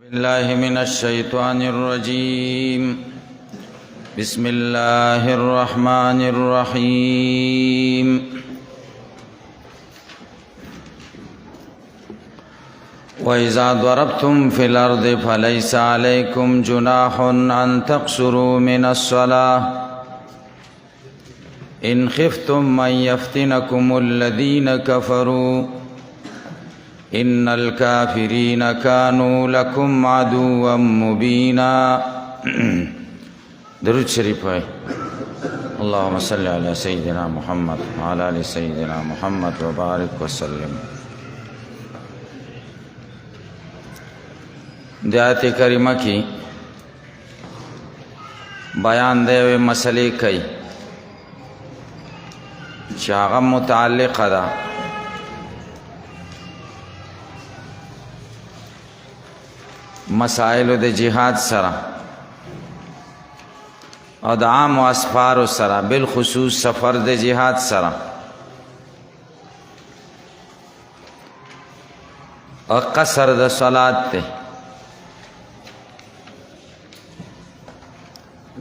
الله من الشيطان الرجيم. بسم الله الرحمن الرحيم. وإذا ضربتم في الأرض فليس عليكم جناح أن تقصروا من الصلاة إن خفتم أن يفتنكم الذين كفروا إن الكافرين كانوا لكم عدوا مبينا. درود شریف ہے. اللهم صل على سيدنا محمد وعلى آل سيدنا محمد وبارك وسلم. آیت کریمہ کی بیان دے ہوئے مسئلے کئی چاغم متعلق دا مسائل د جهاد سره او د عام و اسفار سره بالخصوص سفر د جهاد سره او قصر د صلات ته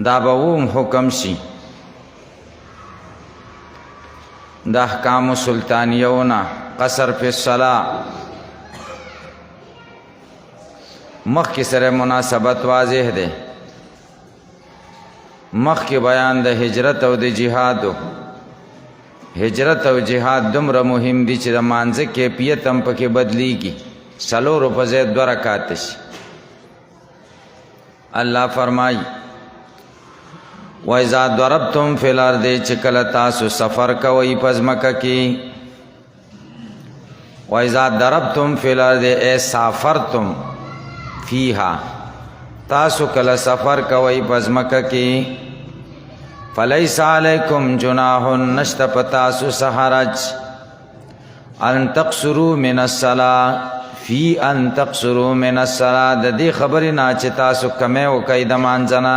دا به حکم شي د احکام سلطانیونه قصر فی الصلاة مخ کی سره مناسبت واضح ده. مخ کی بیان د هجرت او د جهاد. هجرت او جهاد دومره مهم دي چې د مانځه کیفیت هم پکې بدلیږي. څلورو په ځای 2 رکعات شي. الله فرمایي وَإِذَا ضَرَبْتُمْ فِي الْأَرْضِ چې کله تاسو سفر کوئ په ځمکه کې. وَإِذَا ضَرَبْتُمْ فِي الْأَرْضِ اے سافرتم فیها تاسو کله سفر کوئ په ځمکه کې فلیس علیکم جناح نشته په تاسو څه حرج ان تقصروا من الصلاة فی ان تقصروا من الصلاة د دې خبرې نه چې تاسو کمې وکئ د مانځه نه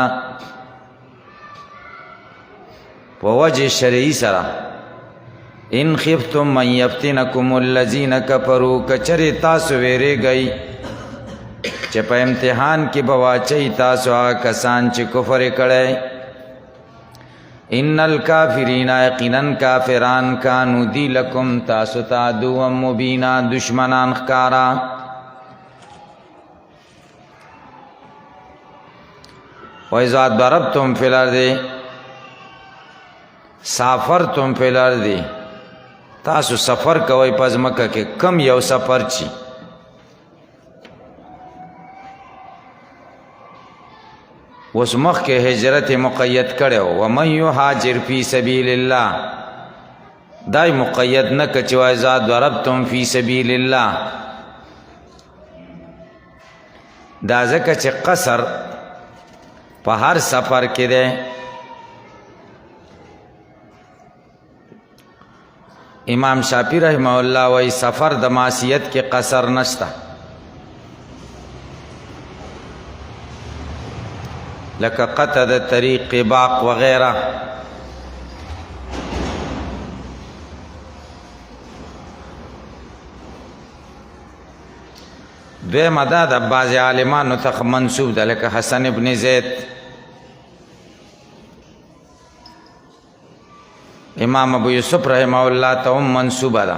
په وجه شرعي سره ان خفتم من یفتنکم الذین کفروا کچرې تاسو ویریږئ چې په امتحان کې به واچئ تاسو هغه کسان چې کفر کړی. ان الکافرین یقینا کافران کانوا دی لکم تاسو ته عدوا مبینا دشمنان ښکارا. وإذا ضربتم فی الارض سافرتم فی الارض تاسو سفر کوئ په ځمکه کې کم یو سفر چی اوس مخکې هجرت مقید کړو ومن یهاجر فی سبیل الله دای مقید نه که چې وإذا ضربتم فی سبیل الله دا ځکه چې قصر په هر سفر کې دی. امام شافعی رحمه الله وی سفر د معصیت کې قصر نشته لکه قطع د طریق باق وغیرہ. دویمه دا د بعضې عالمانو ته منسوب ده لکه حسن ابن زید امام ابو یوسف رحمه الله ته هم منسوبه ده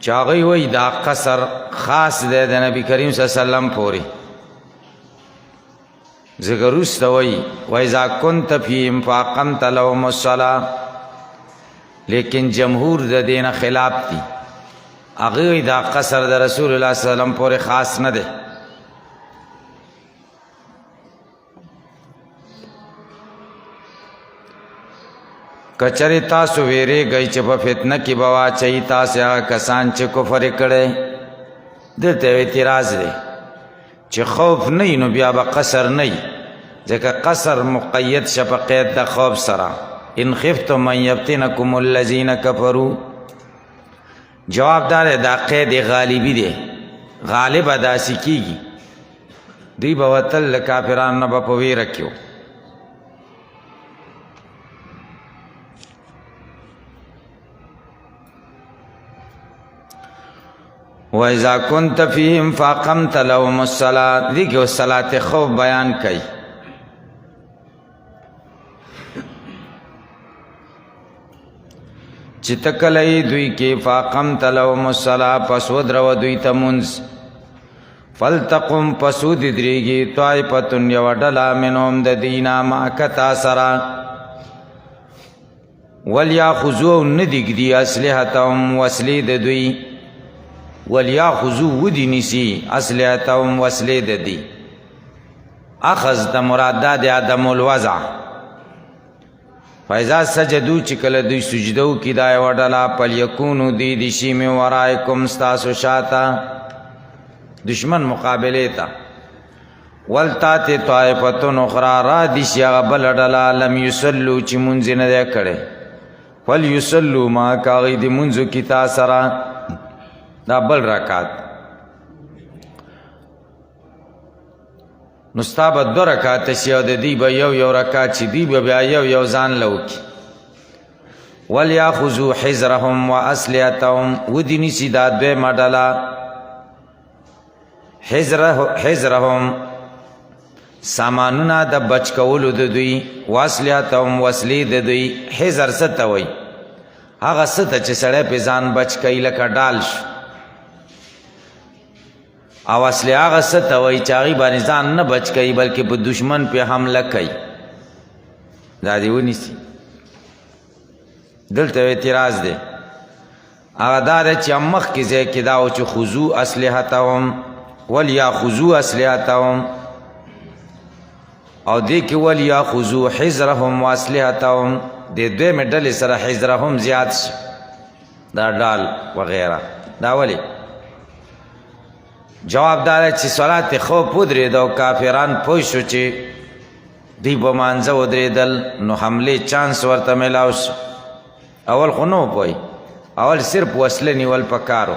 چې هغوی وایي دا قصر خاص دی د نبي کریم صلی الله علیه وسلم پورې ذکر وروسته وایي وإذا كنت فیهم فأقمت لهم الصلاة لیکن جمهور د دې نه خلاف دي. هغوی وایي دا قصر د رسول الله صلی الله علیه وسلم پورې خاص نه دی. کچری تاسو ویریږئ چې په فتنه کې به واچئ تاسې هغه کسان چې کفر یې کړی. دلته یو اعتراض دی چې خوف نه وي نو بیا به قصر نه وي ځکه قصر مقید شه په قید د خوف سره. ان خفتم من یفتنکم الذین کفروا جواب دا دی دا قید غالبي دی غالبه داسې کېږي دوی به وتل له کافرانو نه به په ویره کې وَإِذَا كُنْتَ فِيهِمْ فَأَقَمْتَ لَهُمُ الصَّلَاةَ دې کې اوس صلات خوف بیان کوي. چې ته کله دوی کې فَأَقَمْتَ لَهُمُ الصَّلَاةَ پس ودروه دوی ته مونځ فَلْتَقُمْ پس ودرېږي طائفتٌ یوه ډله منهم د دوی نه معک تا سره وَلْيَأْخُذُوا نه دې ږدي أَسْلِحَتَهُمْ وسلې د دوی وَلْيَأْخُذُوا ودې نیسي أَسْلِحَتَهُمْ وسلې د دوی. اخذ د مراد دا د عدم الوضع. فَإِذَا سَجَدُوا چې کله دوی سجده وکړي دا یوه ډله فَلْيَكُونُوا دوی دې شي مِن وَرائِکُم ستاسو شاته دشمن مقابلې ته وَلْتَأْتِ طَائِفَةٌ أُخْرَىٰ را دې شي هغه بله ډله لم یصلوا چې مونځ یې نه دی کړی فَلْيُصَلُّوا مَعَکَ هغوی دې مونځ وکړي تا سره دا بل رکعت. نو ستا به 2 رکعته شي او د دوی به یو رکعت شي دوی به بیا یو ځان له وکړي. وَلْيَأْخُذُوا حِذْرَهُمْ وَأَسْلِحَتَهُمْ ودې نیسي دا دویمه ډله حِذْرَهُمْ سامانونه د بچ کولو د دوی وَأَسْلِحَتَهُمْ وسلې د دوی. حِذْر څه ته وایي؟ هغه څه ته چې سړی پې ځان بچ کوي لکه ډال شو او اصلي هغه څه ته وایي چې هغې باندې ځان نه بچ کوي بلکې په دشمن پې حمله کوي. دا دې ونیسي. دلته اعتراض دی هغه دا دی چې مخکې ځای کې دا و چې خذو اسلحتهم وليأخذوا اسلحتهم او دې کې وليأخذوا حذرهم واسلحتهم د دویمې ډلې سره حذرهم زیات شي دا ډال وغیره. دا ولې؟ جواب دا دی چې صلات خوف ودرېده او کافران پوه شو چې دوی په مانځه ودرېدل نو حملې چانس ورته میلاو شو. اول خو نه پوهی اول صرف وسله نیول پکارو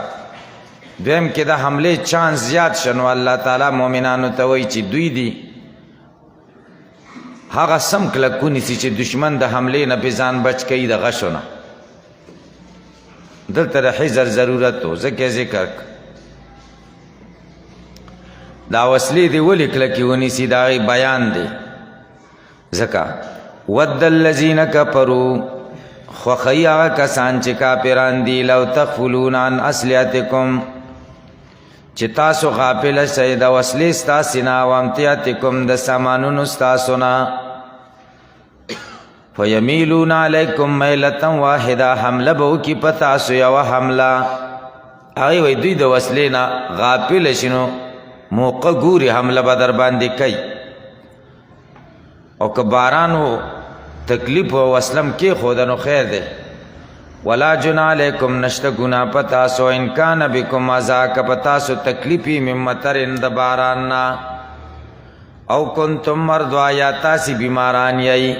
دویم کې د حملې چانس زیات شنو الله تعالی مؤمنانو ته وایي چې دوی دي هغه سم کلک ونیسي چې دشمن د حملې نه پې ځان بچ کوي د غشو نه. دلته د حذر ضرورت و ځکه ذکر دا وسلې دې ولې کلکې ونیسي د هغې بیان دی ځکه ود الذین کفروا خوښوي هغه کسان چې کافران دي لو تغفلون عن اسلحتکم چې تاسو غافله شئ د وسلې ستاسې نه او امتیاتکم د سامانونو ستاسو نه فیمیلون علیکم میلة واحده حمله به وکړي په تاسو یوه حمله. هغې وایي دوی د وسلې نه غافله شي نو موقع ګوري حمله به در باندې کوي او که باران و تکلیف و وسلم کېښوده نو خیر دی. ولا جناح علیکم نشته ګناه په تاسو ان کان بکم اذی که په تاسو تکلیفي من مطرن د باران نه او کنتم مرضی یا تاسې بیماران یئ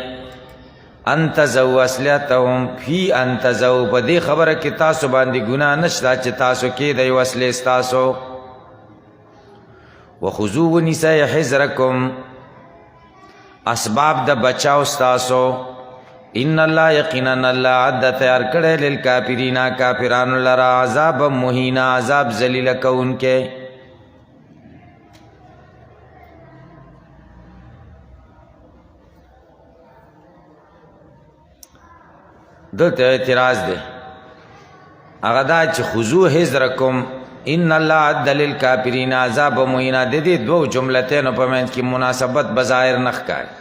ان تضعوا اسلحتهم فی ان تضعوا په دې خبره کې تاسو باندې ګناه نشته چې تاسو کېدئ وسلې ستاسو. وخذوا ونیسئ حذرکم اسباب د بچاو ستاسو ان الله یقینا الله عد تیار کړی للکافرین کافرانو لرا عذاب مهینا عذاب ذلیل کوونکې. دلته اعتراض دی هغه دا چې خذو حذرکم ان الله عد للکافرین عذاب مهینا د دې دوو جملتینو په منځ کې مناسبت بظاهر نه ښکاري.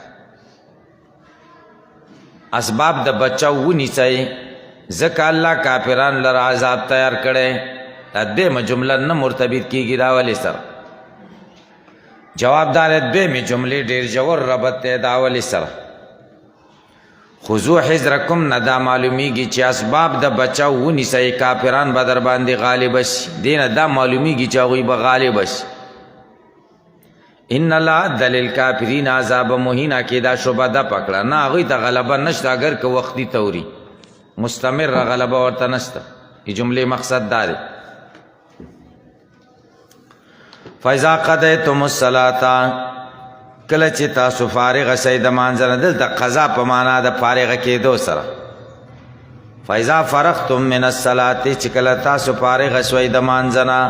اسباب د بچاو ونیسئ ځکه الله کافران لره عذاب تیار کړی. دا دویمه جمله نه مرتبط کېږي دا ولې سره؟ جواب دا دی دویمې جملې ډېر ژور ربط دی دا ولې سره؟ خذو حذرکم نه دا معلومیږي چې اسباب د بچاو ونیسئ کافران به در باندې غالب شي. دې نه دا معلومیږي چې هغوی به غالب شي. ان الله عد للکافرین عذاب مهینا کې دا شبه ده پکړه نه هغوی ته غلبه نشته اگر که وختي توري مستمره غلبه ورته نشته. دې جملې مقصد دا دی فاذا قضیتم الصلاة کله چې تاسو فارغ شئ د مانځه نه. دلته قضا په معنا د فارغه کېدو سره فاذا فرغتم من الصلاة چې کله تاسو فارغ شوئ د مانځنه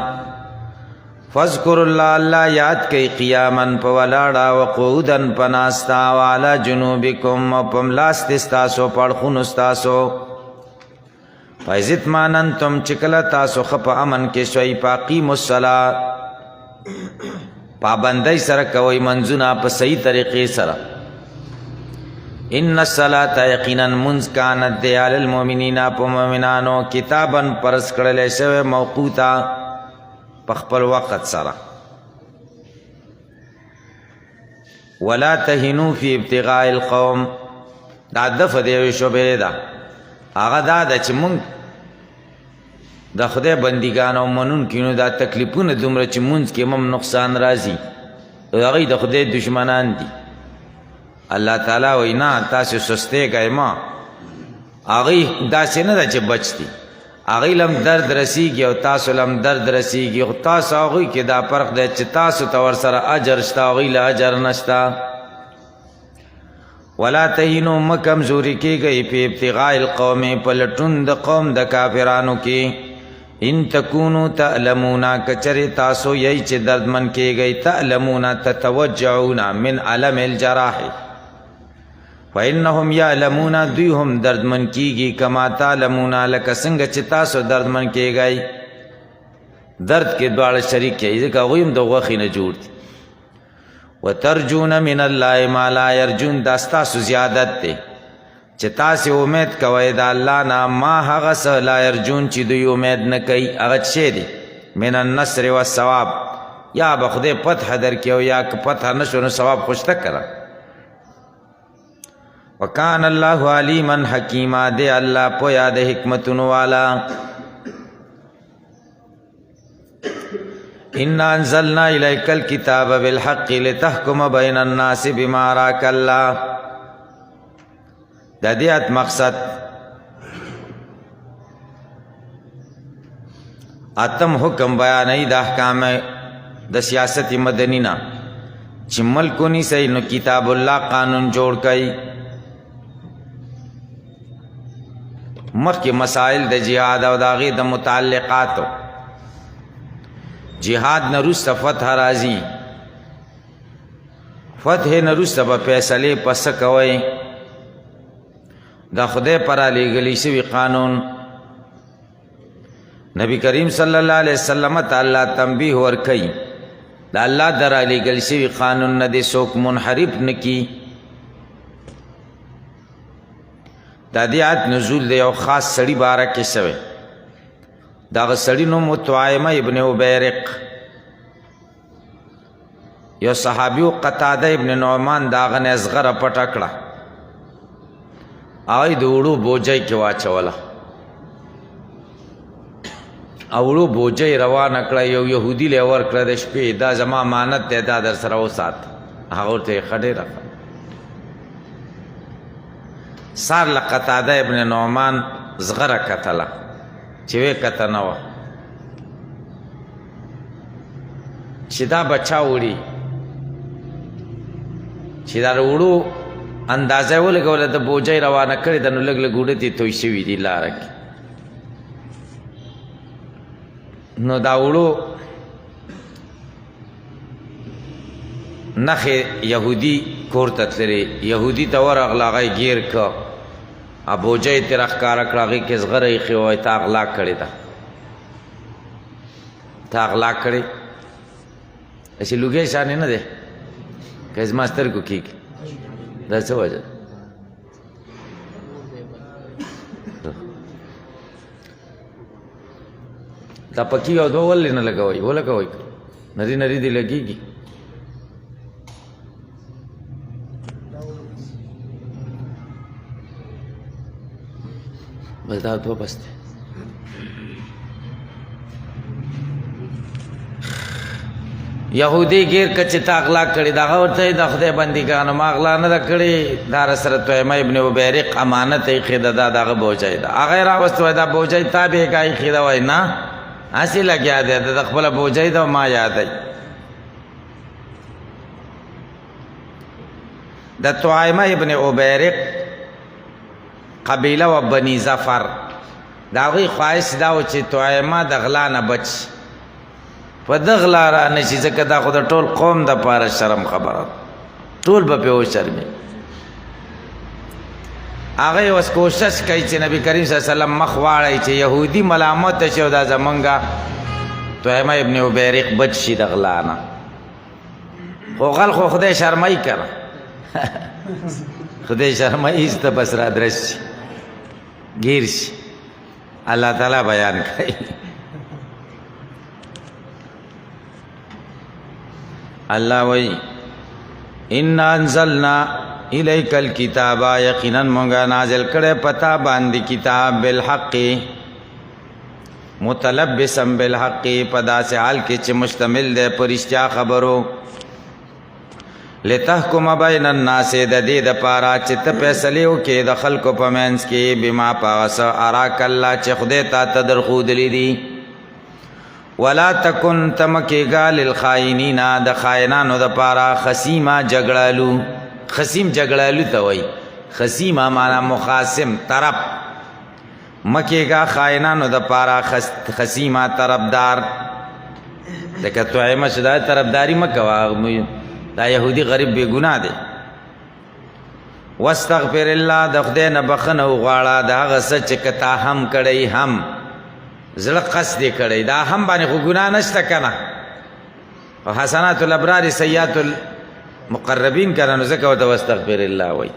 فاذکروا الله الله یاد کئ قیاما په ولاړه او قعودا په ناستا وعلى جنوبکم او په ملاست ستاسو په اړخونو ستاسو فاذا اطمأننتم چې کله تاسو ښه په امن کې شوئ فاقیموا الصلاة پابندۍ سره کوئ منځونه په صحیح طریقې سره ان الصلاة یقینا منځ کانت دی علی المؤمنین په مؤمنانو کتابا فرض کړلی شوی موقوتا په خپل وخت سره ولا تهنوا فی ابتغاء القوم دا دفع دی شوبې ده هغه دا ده چې مونږ د خدای بندګان او منونکي نو دا تکلیفونه دومره چې مونځ کې هم نقصان راځي هغوی د خدای دشمنان دي الله تعالی وایي نه تاسو سستیږئ مه هغوی داسې نه ده چې بچ دي هغوی لم درد رسیږي او تاسو لم درد رسیږي خو تاسو هغوی کې دا فرق دی چې تاسو ته ورسره اجر شته هغوی له اجر نشته ولا تهینوا مه کمزوري کېږئ په ابتغاء القوم په لټون د قوم د کافرانو کې ان تکونو تعلمون کچری تاسو یی چې دردمن کېږئ تعلمون تتوجعون من علم الجراح فإنهم یعلمون دوی هم دردمن کېږي کما تعلمون لکه څنګه چې تاسو دردمن کېږئ درد کې دواړه شریک کېږي ځکه هغوی هم د غوښې نه جوړ دي وترجون من الله ما لا يرجون دا ستاسو زیادت دی چې تاسې امید کوئ د الله نه ما هغه څه لا یرجون چې دوی امید نه کوي هغه څه دی من النصر والثواب یا به خدای فتح درکړي او یا که فتح نه شو نو ثواب خو شته که وکان الله علیما حکیما دی الله پویا د حکمتونو والا انا انزلنا الیک الکتاب بالحق لتحکم بین الناس بما اراک الله د دې آیت مقصد اتم حکم بیانوي د احکام د سیاست مدنی نه چې ملک ونیسئ نو کتاب الله قانون جوړ کړئ مخکې مسائل د جهاد او د هغې د متعلقاتو جهاد نه وروسته فتح راځي فتح نه وروسته به فیصلې په څه کوئ دا خدای پر علیګلی شوی قانون نبی کریم صلی الله علیه وسلم ته الله تنبیه ورکوي دا الله در علیګل شوی قانون نه دی څوک منحرف نه کی دا دی آیت نزول دی یو خاص سړي باره کې شوی دغه سړي نوم طعیمه ابن عبیرق یو صحابي قتاده ابن نعمان د هغه نه اصغره پټه کړه هغه د وړو بوجۍ کې واچوله او وړو بوجۍ روانه کړه یو یهودي له ورکړه د شپې دا زما امانت دی دا در سره وسات هغه ورته یې ښه ډېره سار له قتاده ابن نعمان زغره کتله چې وی کته نه وه چې دا بچا وړي چې دا وړو اندازه ولګوله د بوجۍ روانه کړې ده نو لږ لږ وړه دې توی شوي دي لاره کې نو دا وړو نخې یهودي کور ته تللې یهودي ته ورغله هغه یې ګیر که بوجۍ یې ترې ښکاره کړه هغې کې زغره ایښې وایي تا غلا کړې ده تا غلا کړې هسې لوګی شانې نه دی که زما سترګو کېږي دا څه وجه دا پکې یو دوه ولې نه لګوئ ولګوئ نري نري دې لګېږي بس دا دوه بس دی یهودي ګیر که چې تا غلا کړې د هغه ورته د خدای بندګانو ما غلا نه ده کړې دا راسره طعیمه ابن عبیرق امانت یې ایښې ده دا د هغه بوجۍ ده هغه یې راوستی وایي دا بوجۍ تا بېګا ایښې ده وایي نه هسې لګیا دی د خپله بوجۍ ده ما یادوي د طعیمه ابن عبیرق قبیله و بني ظفر د هغوی خواهش دا و چې طعیمه د غلا نه بچ په د غلا را نه شي، ځکه دا خو د ټول قوم دپاره شرم خبره، ټول به پرې وشرمي. هغه اوس کوشش کوي چې نبی کریم صلی الله علیه وسلم مخ واړی چې یهودي ملامته شي او دا زمونږه طعیمه ابن عبیرق بچ شي د غلا نه. خو غل خو خدای شرمای کنه خدای شرمای است بس را درش شي گیر شي. الله تعالی بیان کوي. الله وی ان انزلنا الیک الکتاب، یقینا مونږه نازل کړه پتا باندې کتاب بالحق متلبسا بالحق، پدا سے حال کې چې مشتمل ده پر اشتیا خبرو. لتحکم بین الناس، د دې د پاره چې ته فیصله وکې د خلکو په منځ کې بما پاس اراک الله چې خدای ته درخودلی دي. ولا تکن تمکیگا للخائنین، د خائنانو د پاره خصیما جګړالو. خصیم جګړالو ته وای، خصیما معنا مخاصم طرف، مکیگا خائنانو د پاره خصیما طرفدار. دغه طعیمه شدا طرفداری مکوا، دا یهودی غریب بے گناہ دی. واستغفر الله، د خدای نه بخنه وغواړه د هغه څه چې کتا هم کړی، هم زړه قصد یې کړی، دا هم باندې خو ګناه نشته کنه. او حسنات الابرار سیئات المقربین کنه، نو ځکه ورته واستغفر الله وایي.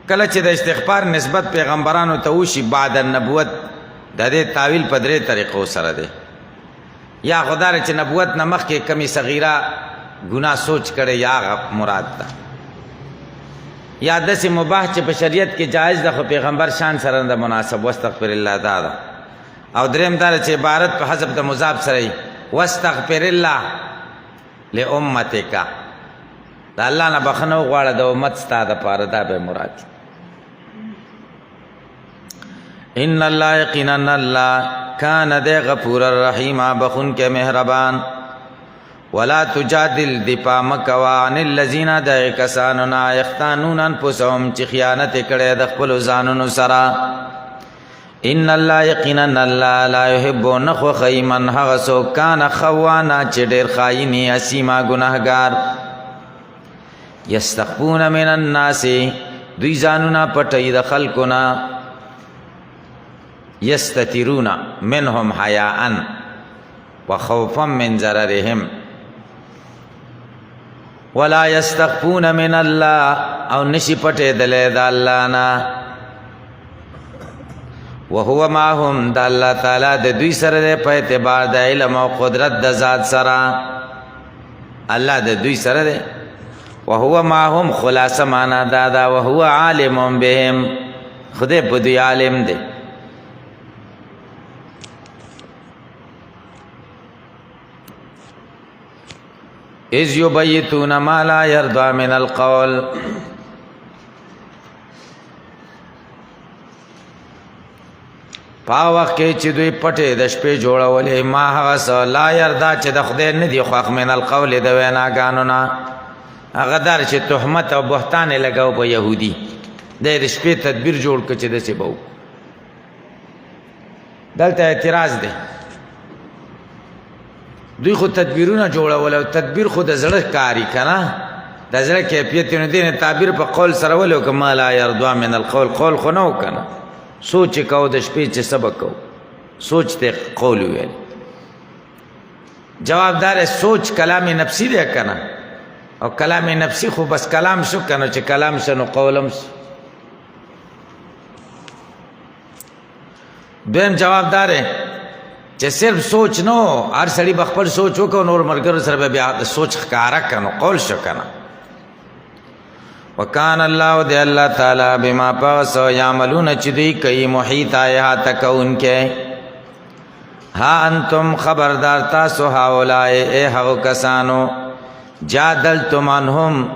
کله چې د استغفار نسبت پیغمبرانو ته وشي بعد النبوت، د دې تعویل په درې طریقو سره دی. یا خدای چې نبوت نه مخکې کمی صغیره ګناه سوچ کړي یا مراد ده، یا داسې مباح چې په شریعت کې جایز ده خو پیغمبر شان سره د مناسب، واستغفر الله دا ده. او دریم دا چې عبارت په حسب د مضاف سره وي، واستغفر الله لامتک، د الله نه بخنه وغواړه د امت ستا دپاره، دا به مراد. ان الله یقینا الله کان دے غفور الرحیم، بخون کے مہربان. ولا تجادل دپا مکوا عن الذین دع کساننا یختانون انفسهم، چې خیانت کړي د خپل ځانونو سره. ان الله یقینا الله لا يحب نخوخی من هغه څوک کان خوانا چې ډېر خایني اسیما ګناهګار. یستخفون من الناس، دوی ځانونه پټوي د خلکو نه. یستترون منهم حیاء وخوفا من ضررهم ولا یستخفون من الله، او نشی پټې دلې د الله نه. وهو معهم، د الله تعالی د دوی سره دی په اعتبار د علم او قدرت د ذات سره. الله د دوی سره دی. وهو معهم خلاصه معنا دا ده وهو عالم بهم، خدای په دوی عالم دی. اذ یبیتون ما لا یرضى من القول، پا وخت کې چې دوی پټې د شپې جوړولې ما هغه څه لا یرضى چې د خدای نه دی خوښ من القول د ویناګانو نه. هغه دار چې تهمت او بهتان یې لګاو په یهودي، دی د شپې تدبیر جوړ کړ چې داسې به و. دلته اعتراض دی، دوی خو تدبیرونه جوړول او تدبیر خو د زړه کاری کنه، د زړه کیفیت نه دی. تعبیر په قول سره ولو که ما لا یرضى من القول، قول خو نه و کنه، سوچ کو د شپې چې سبق کو، سوچ ته قول ویل. جوابدار سوچ کلام نفسی دی کنه، او کلام نفسی خو بس کلام شو کنه، چې کلام شنو قولم شو. دویم جوابدار چې صرف سوچ نو، هر سړي بخپل سوچ وکړو، نور ملګرو سره به بیا سوچ ښکارا کنو، قول شو کنه. وکان الله دی الله تعالی بما پس یعملون چې دوی کوي محیط احاطه کوونکی. ها انتم خبردار تاسو هاولای ای هغو کسانو جادلتم عنهم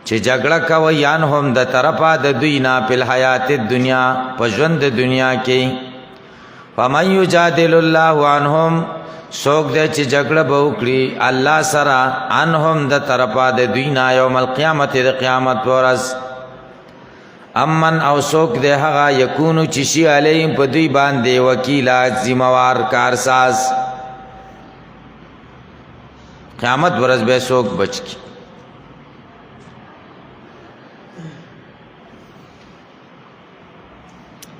چې جګړه کوي عنهم د طرفه د دوی نه په الحیات الدنیا، په ژوند د دنیا کې. فمن یجادل الله عنهم، څوک دی چې جګړه به وکړي الله سره عنهم د طرفه د دوی نه یوم القیامت، د قیامت په ورځ. امن او څوک دی هغه یکونو چې شي علیهم په دوی باندې وکیلا ذمہوار کارساز قیامت ورځ به څوک بچ کی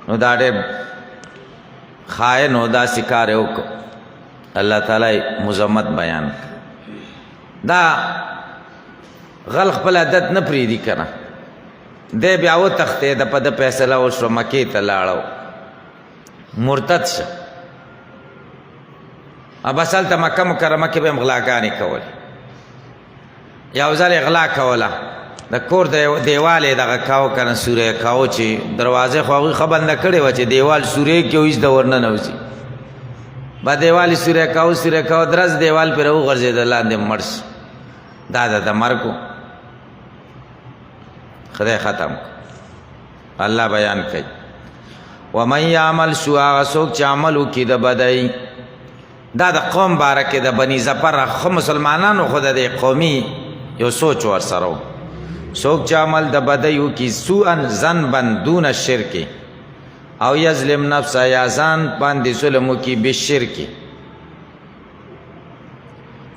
نو دا ډېر خائن او دا سکار وکړو الله تعالی مذمت بیان دا غل خپل عادت نه پریدي کنه دې بیا و تختې د په د فیصله وشو مکې ته لاړو مرتد شه اب اصل ته مکه مکرمه کې به غلاګانې کولې یو ځل غلا کوله د کور د دیواله دغه کاو کنه سوره کاو چې دروازه خو خبند کړي و چې دیوال سوره کې وېز د ورنه نوځي با دیوالی سوره کاو درز دیوال پر او غرزیدل لاندې مرش دا د مرګو خدای ختم الله بیان کوي ومن يعمل سوءا سوک چې عمل وکړي د بدای دا د قوم بارکه د بني ظفر خو مسلمانانو خود د قومي یو سوچ ور سره سوک چې عمل د بدای وکړي سوءا ذنبا دون الشرک او یظلم نفس یا ځان باندې ظلم وکړي بالشرک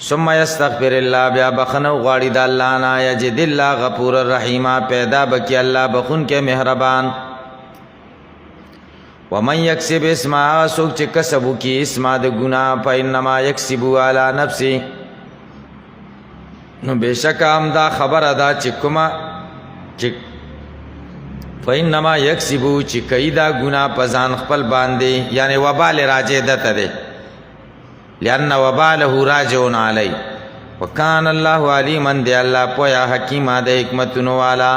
ثم یستغفر الله بیا بخنه غواړي د الله نه یجد الله غفور الرحیم پیدا بکی الله بخون کې مهربان ومن یکسب اسما سوک چې کسب وکړي اسما د ګناه فإنما یکسب علی نفسه نو بشک هم دا خبر ادا چې کومه چې فإنما یکسبو چې کوي دا ګناه په ځان خپل باندې یعنی وبال راجع دته دی لأن وباله راجع علی وکان الله علیما دی الله پویا حکیم د حکمتونو والا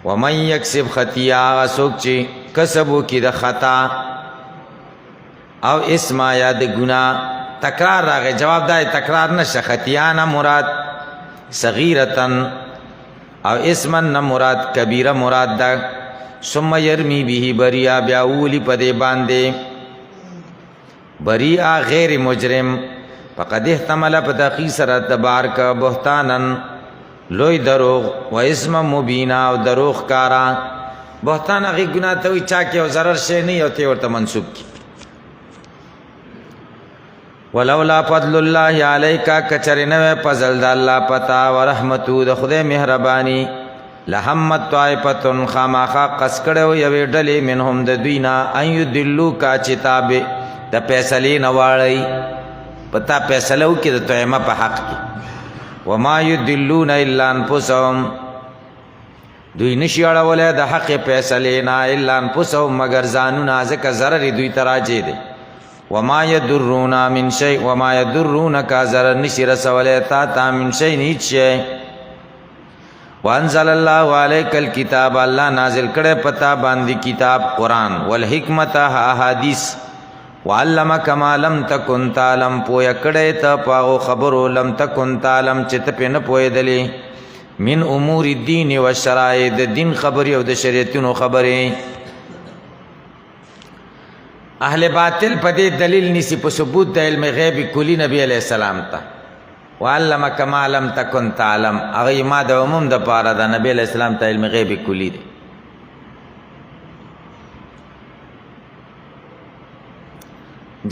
ومن یکسب خطیئه څوک چې کسب وکړي د خطا او اسم یا د ګناه تکرار راغی جواب دا تکرار نشه خطیئه نه مراد صغیرتن او اسمن نه مراد کبیره مراد ده ثم يرمي به بریا بیا اولی پدې باندې بریا غیر مجرم فقد احتمل پتاقی سره تبار کا بهتانن لوی دروغ و اسم مبینا او دروغ کارا بهتان هغه ګناه ته وي چا کې او ضرر شي نه یو ته ورته منسوب کی ولولا فضل الله علیک کچرنه فضل د الله پتا و رحمتو د خدای مهربانی لهمت طائفتن خامخا قسکړو یوې ډلې منهم د دوینا ان یدلو کا چتاب د فیصلې نواړی پتا فیصلو کې د تویمه په حق کې وما یدلون الا انفسهم دوی نشي اړولې د حق فیصلې نه الا انفسهم مگر ځانونه ځکه ضرر دوی تراجه دي وما يدرون من شيء وما يدرونك ضرر نشي رسوله تا من شيء نيچه وانزل الله عليك الكتاب الله نازل کړه پتا باندې کتاب قران والحکمت احادیث وعلمك ما لم تكن تعلم پویا کړه ته پاو خبرو لم تكن تعلم چې ته په نه پویدلې من امور الدين والشرائع د دین خبري او د شریعتونو خبري اهل باطل په دې دلیل نسی په ثبوت د علم غیب کلی نبی علیہ السلام ته وعلمک ما لم تکن تعلم هغه ما د عموم د پاره د نبی علیہ السلام ته علم غیب کلی دی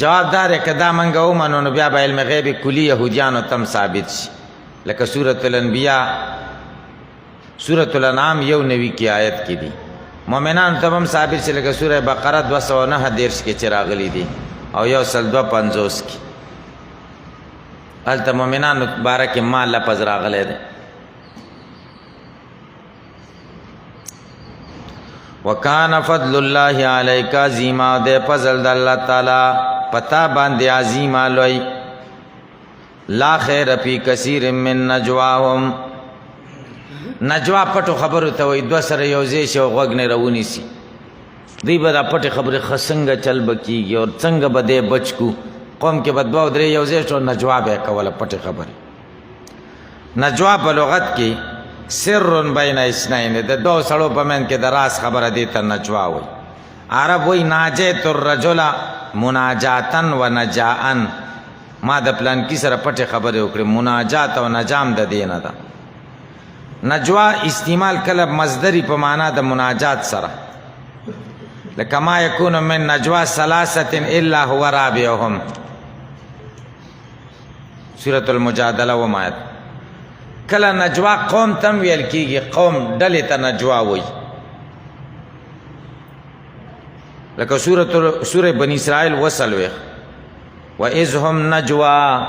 جوابدار کدا منګه ومنو نو بیا به علم غیب کلی يهوديانو تم ثابت شي لکه سورۃ الانبیاء سورۃ الانعام یو نوی کی آیت کی دی مومنان تمام ثابت شي لکه سوره بقره 209 درس کې چراغلی دي او یو سل 250 کې الته مومنان مبارک ما لفظ راغلی دی وکانه فضل الله علیک عظیما د فضل د الله تعالی پتا باندې عظیما لوی لا خیر فی کثیر من نجواهم نجوا پټو خبرو ته وي دو سره یوځې شو غوګ نه رونی سي دی به پټه خبره خسنګ چل بکیږي او څنګه بده بچکو قوم کې بدوا درې یوځې شو نجوا به کوله پټه خبره نجوا په لغت کې سر بین اسنین د دو سړو په من کې د راز خبره دی ته نجوا وي عرب وي ناجیت الرجل مناجاتن و نجاءن ما د پلان کې سره پټه خبره وکړه مناجات او نجام د دینه ده نجوا استعمال کله مصدری په معنا د مناجات سره لکه ما یکون من نجوا ثلاثه الا هو رابعهم سورۃ المجادله و مایت کله نجوا قوم تم ویل کیږي قوم ډلې ته نجوا وایي لکه سورہ بنی اسرائیل وصلوخ و اذ هم نجوا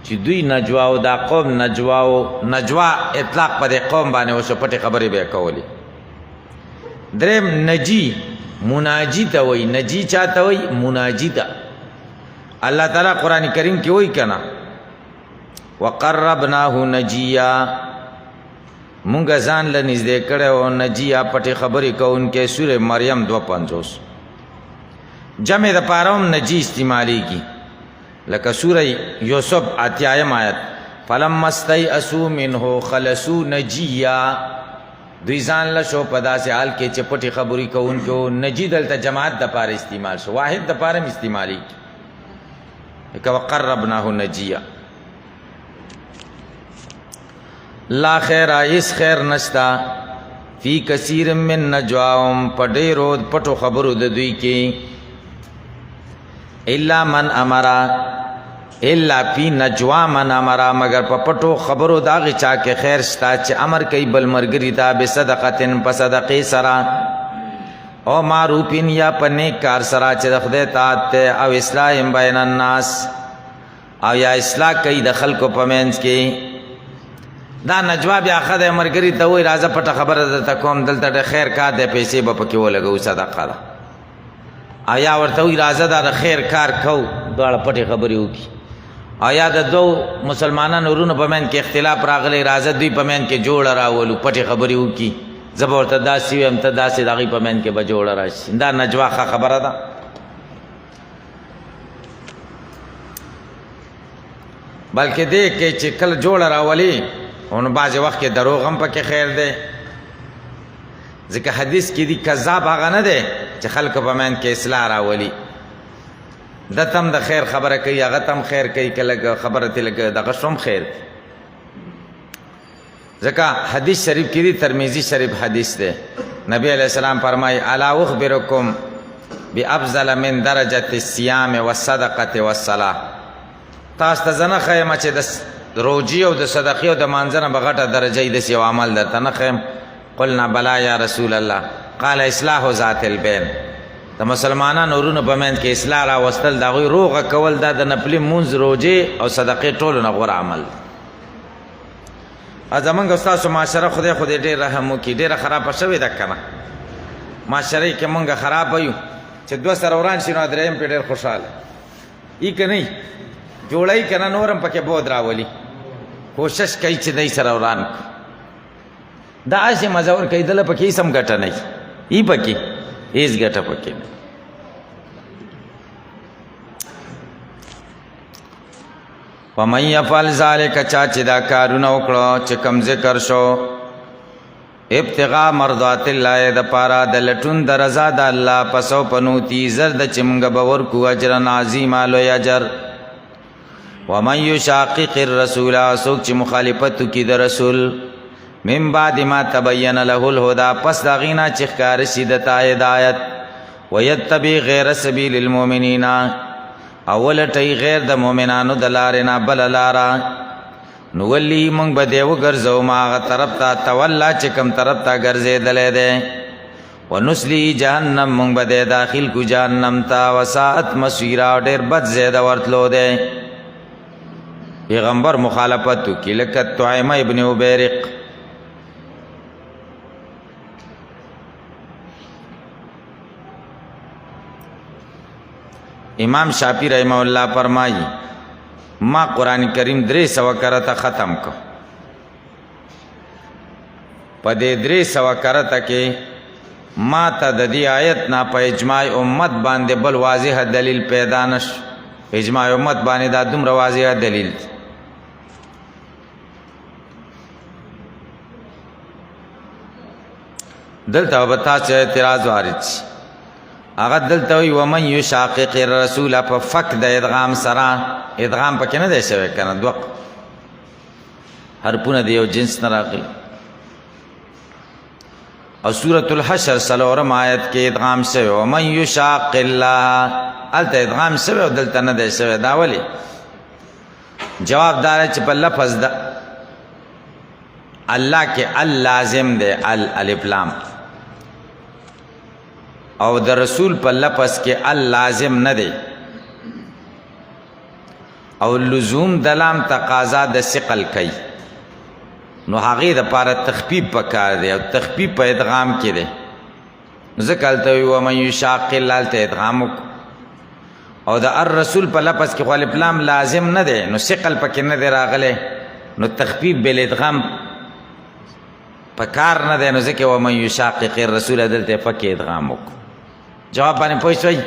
چې دوی نجوا او دا قوم نجوا او نجوا اطلاق پر قوم باندې وشو پټي خبرې به کولی دریم نجی مناجی ته وای نجی چاته وای مناجی ته الله تعالی قران کریم کې وای کنا وقربناه نجیا مونږ ځان له نږدې کړو نجیا پټي خبرې کوونکې سورې مریم 250 جمع د پاروم نجی استعمالی کی لکه سورہ یوسف اتیایم آیت فلما استیئسوا منه خلصوا نجیا دوی ځان له شو پدا سے حال کې چپټي خبري کوونکو نجی دلته جماعت د پاره استعمال شو واحد د پاره استعمالی کی وقربناه نجیا لا خیر اس خیر نشتا فی کثیر من نجواهم پډیرو پټو خبرو د دوی کې الا من امرا الا فی نجوا من امرا مگر په پټو خبرو داغه چا کې خیر شتا چې امر کوي بل مرګری تا به صدقتن په صدقې سرا او معروفین یا پنه کار سرا چې د خدای تعالی او اصلاح بین الناس او یا اصلاح کوي د خلکو په منځ کې دا نجوا بیا خدای مرګری ته وای راځه پټه خبره درته کوم دلته خیر کار د پیسې به پکې ولګو صدقه ده آیا ورته وی راځه دا خیر کار کو دا پټي خبرې وکي آیا د دو مسلمانانو ورونو په من کې اختلاف راغلی راځه دوی په من کې جوړ راولو پټي خبرې وکي زبر ورته داسې ویم ته داسې دغې په من کې به جوړ راشي دا نجوا ښه خبره ده بلکې دې کې چې کله جوړ راولي نو بعضې وخت کې دروغ هم پکې خیر دی ځکه حدیث کې دی کذاب هغه نه دی چې خلکو په من کې اصلاح راولي د تم د خیر خبره کوي هغه تم خیر کوي کله خبره ته لګ دغه شوم خیر ځکه حدیث شریف کې دی ترمذی شریف حدیث دی نبی علیہ السلام فرمای الا اخبرکم بافضل من درجه الصيام والصدقه والصلاه تاسو ته زنه خیمه چې د روجي او د صدقې او د مانځنه بغټه درجه د سی عمل درته نه خیم قلنا بلا یا رسول الله قال اصلاح ذات البین د مسلمانانو ورونو په منځ کې اصلاح را وستل دا غوي روغه کول دا د نفلي مونږ روجي او صدقې ټولو نه غوړه عمل ازمنګ استاد معاشره خدای ډېر رحم وکي ډېر خراب شوی ده کنه معاشره کې مونږه خراب یو چې دوه سره وران شي نو درېم په ډېر خوشاله ای کني جوړای کنه نورم پکې بود راولي کوشش کوي چې دای سره وران دا اسی مزور کوي دله پکې سم ګټه نه ای پکې هیڅ ګټه پکې نه ومن يفعل ذلك چا چې دا کارونه وکړو چې کم ذکر شو ابتغاء مرضات الله د پارا د لټون د رضا د الله پسو پنوتی زرد چې موږ باور کو اجر عظیم لوی اجر ومن يشاقق الرسول سوک چې مخالفت کی د رسول من بعد ما تبین له الهدى پس دا غینا چې ښکار شي د هدایت ويتبع غیر سبیل المؤمنین اول ټی غیر د مؤمنانو د لارې نه بل لارا نو ولی مونږ به دی وګرځو ما طرف ته تولا چې کم طرف ته ګرځېدلې ده ونسلی جهنم مونږ به دی داخل کو جهنم ته وساعت مسیرا ډېر بد زیاده ورتلو ده پیغمبر مخالفت کی لکه طعیمه ابن عبیرق امام شافعی رحمه الله فرمایي ما قرآن کریم 300 کرته ختم کو په دې 300 کرته کې ما ته د دې آیت نه په اجماع امت باندې بل واضح دلیل پیدا نش اجماع امت باندې دا دومره واضح دلیل دلته وبتا چې اعتراض وارد شي هغه دلته وي ومن یشاقق الرسول په فک د ادغام سره ادغام پکې نه دی شوی کنه دوه حرفونه دی یو جنس نه راغلی او سورة الحشر سلورم آیت کې ادغام شوی ومن یشاق الله الته ادغام شوی او دلته نه دی شوی دا ولی جواب دار چې په لفظ د الله کې ال لازم دی الف لام او د رسول په لفظ کې ال لازم نه دی او لزوم د لام تقاضا د ثقل کوي نو هغه د پاره تخفیف پکار دی او تخفیف په ادغام کې دی ځکه الته و من یشاق الله ته ادغام او د الرسول په لفظ کې خو الف لام لازم نه دی نو ثقل پکې نه دی راغله نو تخفیف بل ادغام پکار نه دی نو ځکه و من یشاق الرسول دلته پکې ادغام وک جواب باندې پوه شئ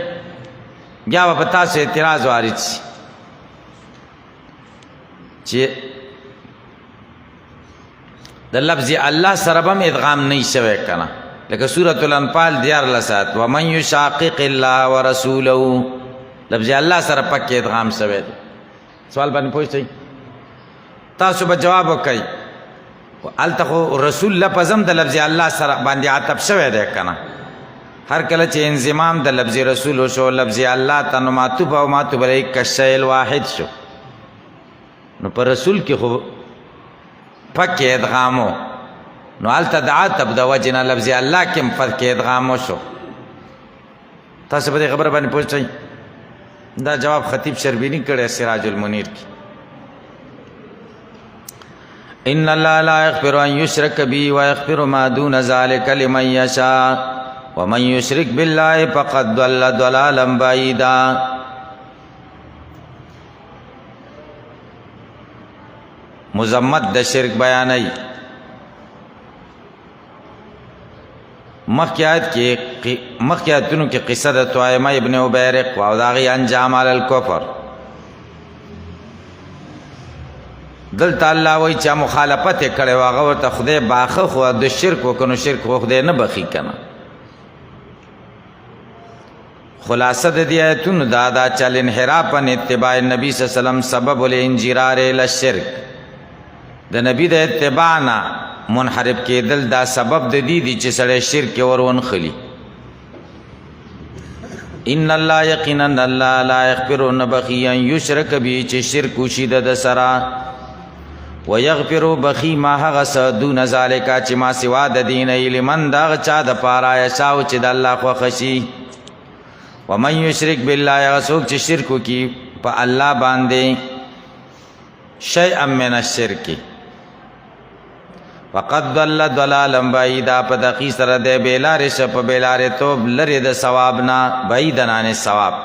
بیا په تاسو اعتراض وارد شي چې د لفظ الله سره هم ادغام نه شوی کنه لکه سورۃ الانفال 14 ومن یشاقق الله ورسوله لفظ الله سره پکې ادغام شوی سوال باندې پوښتنه تاسو به جواب وکړئ الته رسول لفظ هم د لفظ الله سره باندې عطف شوی دی کنه هر کله چې انضمام د لفظ رسول شو لفظ الله تنو معطوف او معطوف علیه کشیل واحد شو نو پر رسول کې خو پکې ادغامو نو الته د عطف د وجنه لفظ الله کې پکې ادغامو شو تاسو به خبر باندې پوښتنه دا جواب خطیب شربینی کړه سراج المنیر کی ان الله لا یغفر ان یشرک به ویغفر ما دون ذلك لمن یشاء ومن یشرک بالله فقد ضل ضلالا بعیدا مذمت د شرک بیانای مخیاتونو کې قصه د طعیمه ابن عبیرق او داغي انجام علی الکفر دلته الله وایي چې مخالفت کړي واغه ورته خدای باخه خو د شرک وکنو شرک خو خدای نه بخي کنه خلاصه د دې آیتونو دا چل انحراف ان اتباع نبی صلی الله علیه وسلم سبب الانجرار الى الشرك د نبی د اتباع نه منحرف کېدل دا سبب د دې دي چې سړی شرک ورون خلی ان الله یقینا الله لا یغفر نبخي ان یشرک به چې شرک وشي د سرا ويغفر بخي ما هغه دون ذالک چې ما سوا د دین لمن دا چا د پاره یشاو چې د الله خو خشي ومن یشرک بالله یغسوک چې شرک کی په الله باندې شیئا من الشرک فقد ضل ضلالا بعیدا په دقی سره د بیلار شپ بیلار توب لری د ثواب نه بعیدن عن ثواب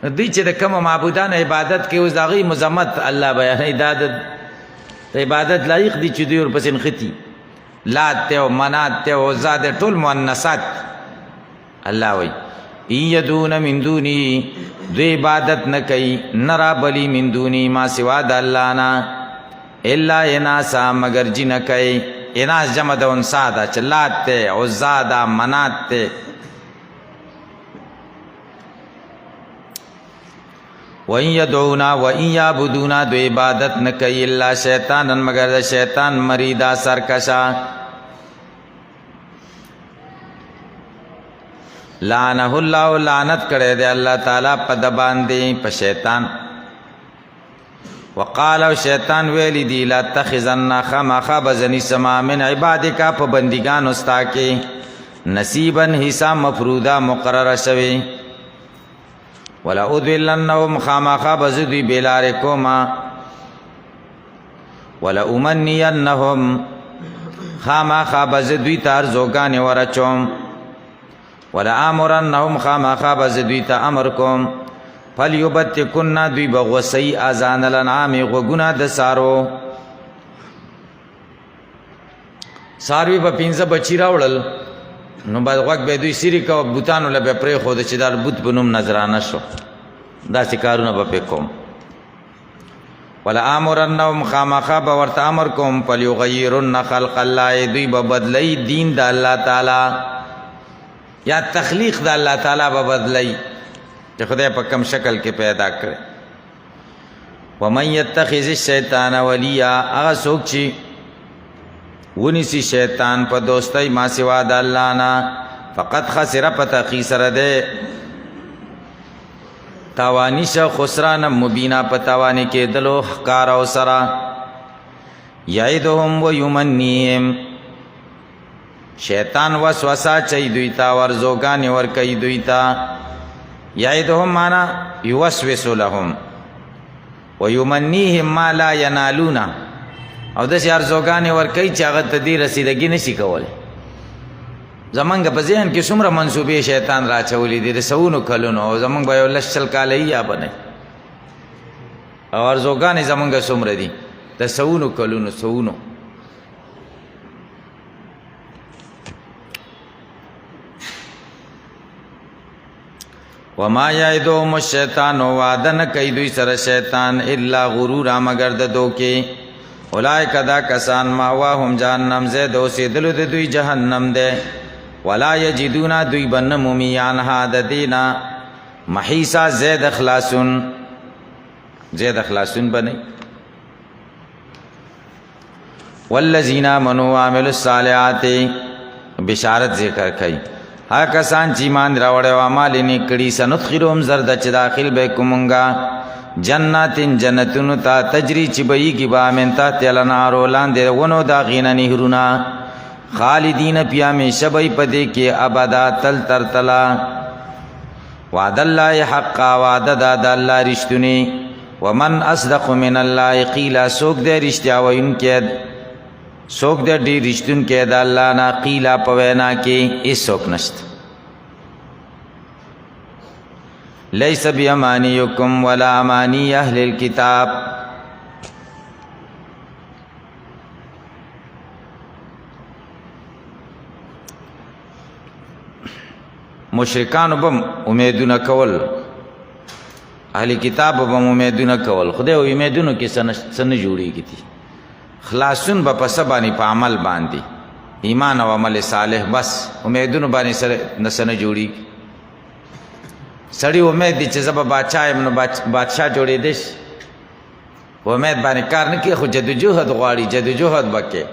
دوی چې د کوم معبودان عبادت کې اوس دغه مذمت الله بیان د عبادت لایق دي چې دوی ورپسې نختی لات او منات او زاد ټول مؤنثات الله وی یدون من دونی دوی عبادت نه کوي نرا بلی من دونی ما سوا د الله نه الا اناسا مگر جن کوي اناس جمع د انسا دا چلات ته او زادا منات ته وَإِن يَدْعُونَا وَإِن يَعْبُدُونَا دو عبادت نہ کوي الا شیطانن مگر شیطان مریدا سرکشا لعنه الله لعنت کړي دی الله تعالی په د باندې په شیطان وقال شیطان ویلی دی لا تخذن خما بزنی سما من عبادک په بندگان استا کې نصیبا حصہ مفروضه مقرره شوی ولا ادلنهم خما بزدی بلارکما ولا امنینهم خما بزدی تار زوگان ورچوم ولا امرنهم خما بزدی تا امر کوم فلیبتکن دوی بغوسی آزان الانعام غوگونا د سارو ساروی په پینځه بچی راوړل نو بعد وخت به دوی سری کو بوتانو لبه پرې خو د چدار بوت بنوم نظرانه شو دا سکارونه به کوم ولا امرنهم خامخا به ورته امر کوم فلیغیرن خلق الله دوی به بدلی دین د الله تعالی یا تخلیق د الله تعالی به بدلی چې خدای په کم شکل کې پیدا کړي ومن يتخذ الشیطان ولیا هغه څوک چې ونیسی شیطان په دوستی ما سوا د الله نه فقط خسر په تحقیق سره ده تاوانی شه خسران مبینا په تاوانی کې دلو ښکار او سره یعدهم و یمنیهم شیطان وسوسه چي دوی تا ورزوګان ور کوي دوی تا یعدهم معنا یوسوس لهم و یمنیهم ما لا ینالون او د شهر زوګان ور کوي چې هغه ته دې رسیدګي نشي کول زمونږ په ذهن کې څومره منسوبې شیطان راچولې دي د سونو کلونو او زمونږ به یو لشل کاله یا بنه او ارزوګانې زمونږ څومره دي د سونو کلونو سونو وما یعدهم الشیطان وعدن کوي دوی سره شیطان الا غرورا مگر د دوکې اولئک دا کسان ماواهم جهنم زید اوسېدلو د دوی جهنم ده ولا یجدون دوی بن مومیان هاد دینا محیسا زید اخلاصون بنی والذین آمنوا وعملوا الصالحات بشارت ذکر کئی ها کسان چې ایمان راوړی او اعمال یې کړي سندخلهم زرد چې داخل به کومنګا جناتین جنتونو تا تجری چې بهیږي به من تحتها الانهار لاندې ونو د هغې نه نهرونه خالدین پیا همیشه به پدې کې ابدا تل تر تلا وعد الله حقا وعده د الله رښتونی ومن اصدق من الله قیلا څوک دی رښتیا ویونکی څوک دی ډېر رښتونکی د الله نه قیلا په وینا کې هېڅوک نشته لیس بیامانیکم ولا امانی اهل الکتاب مشرکانو بم امیدونه کول اهل کتاب بم امیدونه کول خدای امیدونو کې سن جوړیږي دي خلاصون به په سبانی په عمل باندې ایمان او عمل صالح بس امیدونو باندې سره نسنه جوړیږي سړی امید دي چې زبا بادشاہ یم نو بادشاہ جوړې دیش امید باندې کار نه کوي خو جدوجہد غواړي جدوجہد وکړي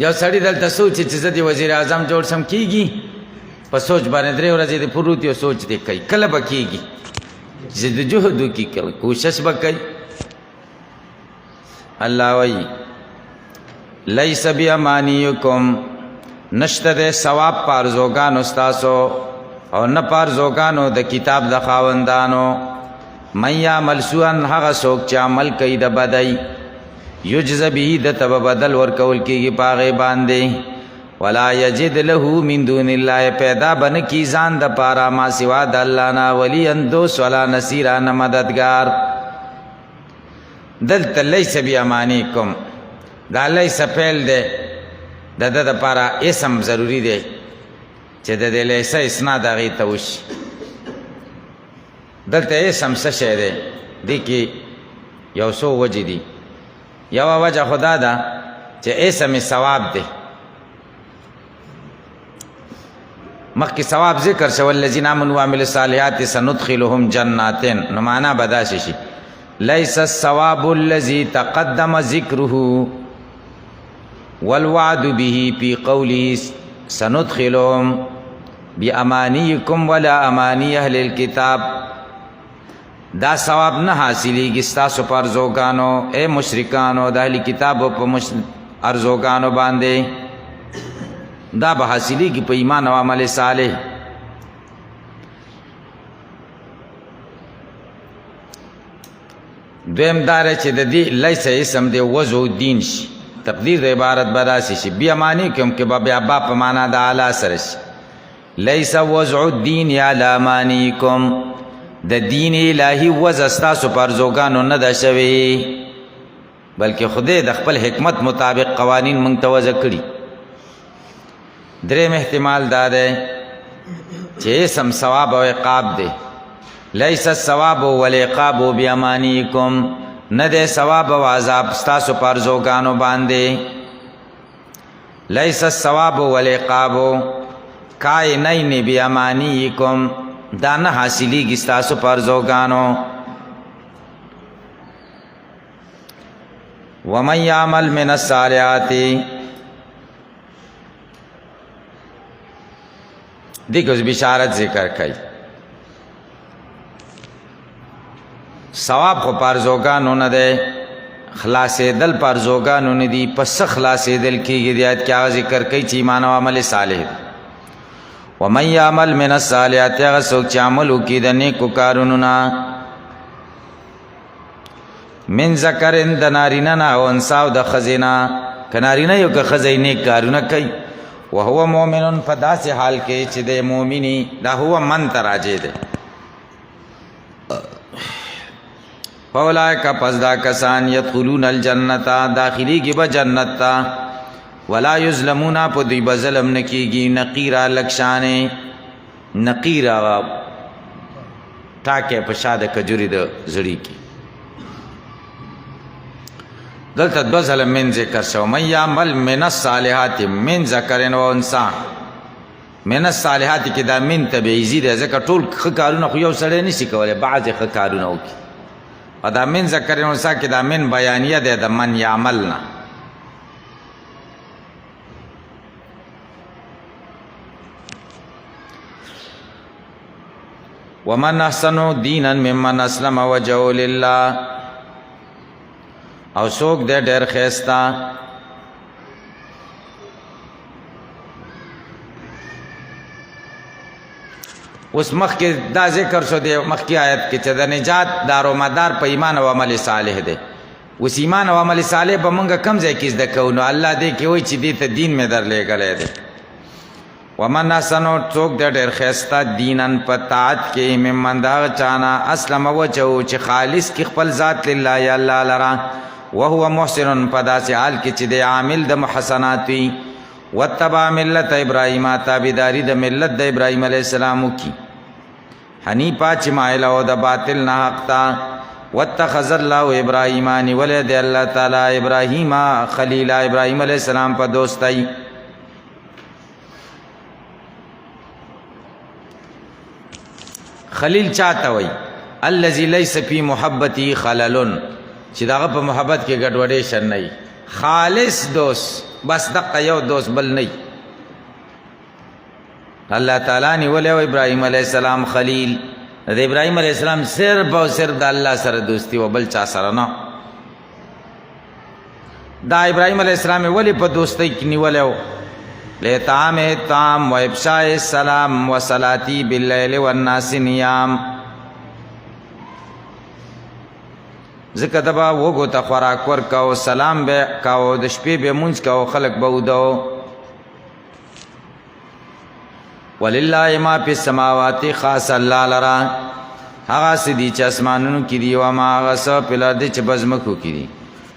یو سړی دلته سوچ چې زه د وزیر اعظم جوړ سم کیږي په سوچ باندې درې ورځې د پروت یو سوچ دی کوي کله به کیږي جدوجہد وکړي کوشش به کوي الله وایي لیس بیامانیکم نشته د ثواب پارزوګانو ستاسو او نه پارزوګانو د کتاب د خاوندانو من یعمل سوءا هغه څوک چې عمل کوي د بدۍ یجز به د ته به بدل ورکول کېږي په هغې باندې ولا یجد له من دون الله پیدا به نه کي ځان دپاره ما سوا د الله نه ولیا دوست ولا نصیرا نه مددګار دلته لیس بیامانیکم دا لیس فعل دی د د دپاره اسم ضروری دی چې د دې لیسه اسناد هغې ته وشي دلته اسم څه شی دی دې کې یو څو وجې دي یوه وجه خو دا ده چې اسم ثواب دی مخکې ثواب ذکر شو والذین آمنوا وعملوا الصالحات سندخلهم جناتین نو معنا به داسې شي لیس الثواب الذي تقدم ذکره والوعد به في قوله سندخلهم بأمانيكم ولا أماني أهل الكتاب دا ثواب نه حاصلېږي ستاسو په ارزوګانو اے مشرکانو د اهل کتابو په ارزوګانو باندې دا به حاصلېږي په ایمان او عمل صالح دویم داره چې د دې لیس اسم دی وضع الدین شي تقدیر د عبارت بداسي شي بیامانیکم کې به بیا با په معنا د اعلی سره شي لیس وضع الدین یا لامانیکم د دین الهی وضع ستاسو پر زوګانو نه ده شوی بلکې خدای د خپل حکمت مطابق قوانین مونږ ته وضع کړي دریم احتمال دا دی چې اسم ثواب او عقاب دی لیس الثواب والعقاب بیامانیکم نه دی ثواب او عذاب ستاسو پر زوګانو باندې لیس الثواب والعقاب کائنین بیامانیکم دا نه حاصلیږي ستاسو پر زوګانو ومن یعمل من الصالحات دیکھ اس بشارت ذکر کئی ثواب خو پارزوگانو نه دی خلاصېدل پارزوگانو نه دي پس خلاصېدل کېږي د آیت کې هغه ذکر کوي چې ایمان او عمل صالح دی ومن یعمل من الصالحات هغه څوک چې عمل وکړي د نیکو کارونو نه من ذکرن د نارینه نه او انثی او د ښځې نه که نارینه یو که ښځه نیک کارونه کوي وهو مؤمن په داسې حال کې چې د مؤمني دا هو من ته راجع دی فاولئک پس دا کسان یدخلون الجنت داخلی کی با جنت تا ولا یظلمون په دوی به ظلم نه کیږي نقیرا لکشانې نقیرا ټاکې په شاده کجوري د زړی کی دلته دو ظلم من ذکر شو من یعمل من الصالحات من ذکر و انثی من الصالحات کې دا من تبعیضی دی ځکه ټول ښه کارونه خو یو سړی نشي کولی بعضې ښه کارونه وکړي او دا من ذکر و انثی کې دا من بیانیه دی د من یعمل نه ومن احسن دینا ممن اسلم وجهه لله او څوک دی ډېر ښایسته اوس مخکې دا ذکر شو دی مخکې آیت کې چې د نجات دارومدار په ایمان او عمل صالح دی اوس ایمان او عمل صالح به مونږ کم ځای کې زده کوو نو الله دې کې وایي چې دې ته دین مې درلېږلی دی ومن احسن څوک دی ډېر ښایسته دینن په طاعت کې ممن د هغه چا نه اسلم وجهو چې خالص کې خپل ذات لله یا الله لره وهو محسن په داسې حال کې چې دی عامل د محسنات وي واتبع ملت ابراهیم تابعداري د ملت د ابراهیم علیه السلام وکړي حنیفا چې مایل او د باطل نه حق ته واتخذ الله ابراهیم نیولی دی الله تعالی ابراهیم خلیلا ابراهیم علیه السلام په دوستۍ خلیل چاته وای الذي ليس في محبته خلل چې داغه په محبت کې ګډوډې شر نه خالص دوست بس دقه یو دوست بل نه الله تعالی نیولی او ابراهیم علیه السلام خلیل د ابراهیم علیه السلام صرف او صرف د الله سره دوستی و بل چا سره نه دا ابراهیم علیه السلام ولی په دوستی کې نیولی و لطعام الطعام و افشاء السلام و صلاتی باللیل والناس نیام ذکر دبا وگو تا خوراک ورکاو سلام بے کاو د شپې به مونږ کاو خلق به ودو ولله ما فی السماوات خاص الله لرا هغه سدي چې اسمانونو کې دی او ما هغه څه په لاره چې بزمکو کې دی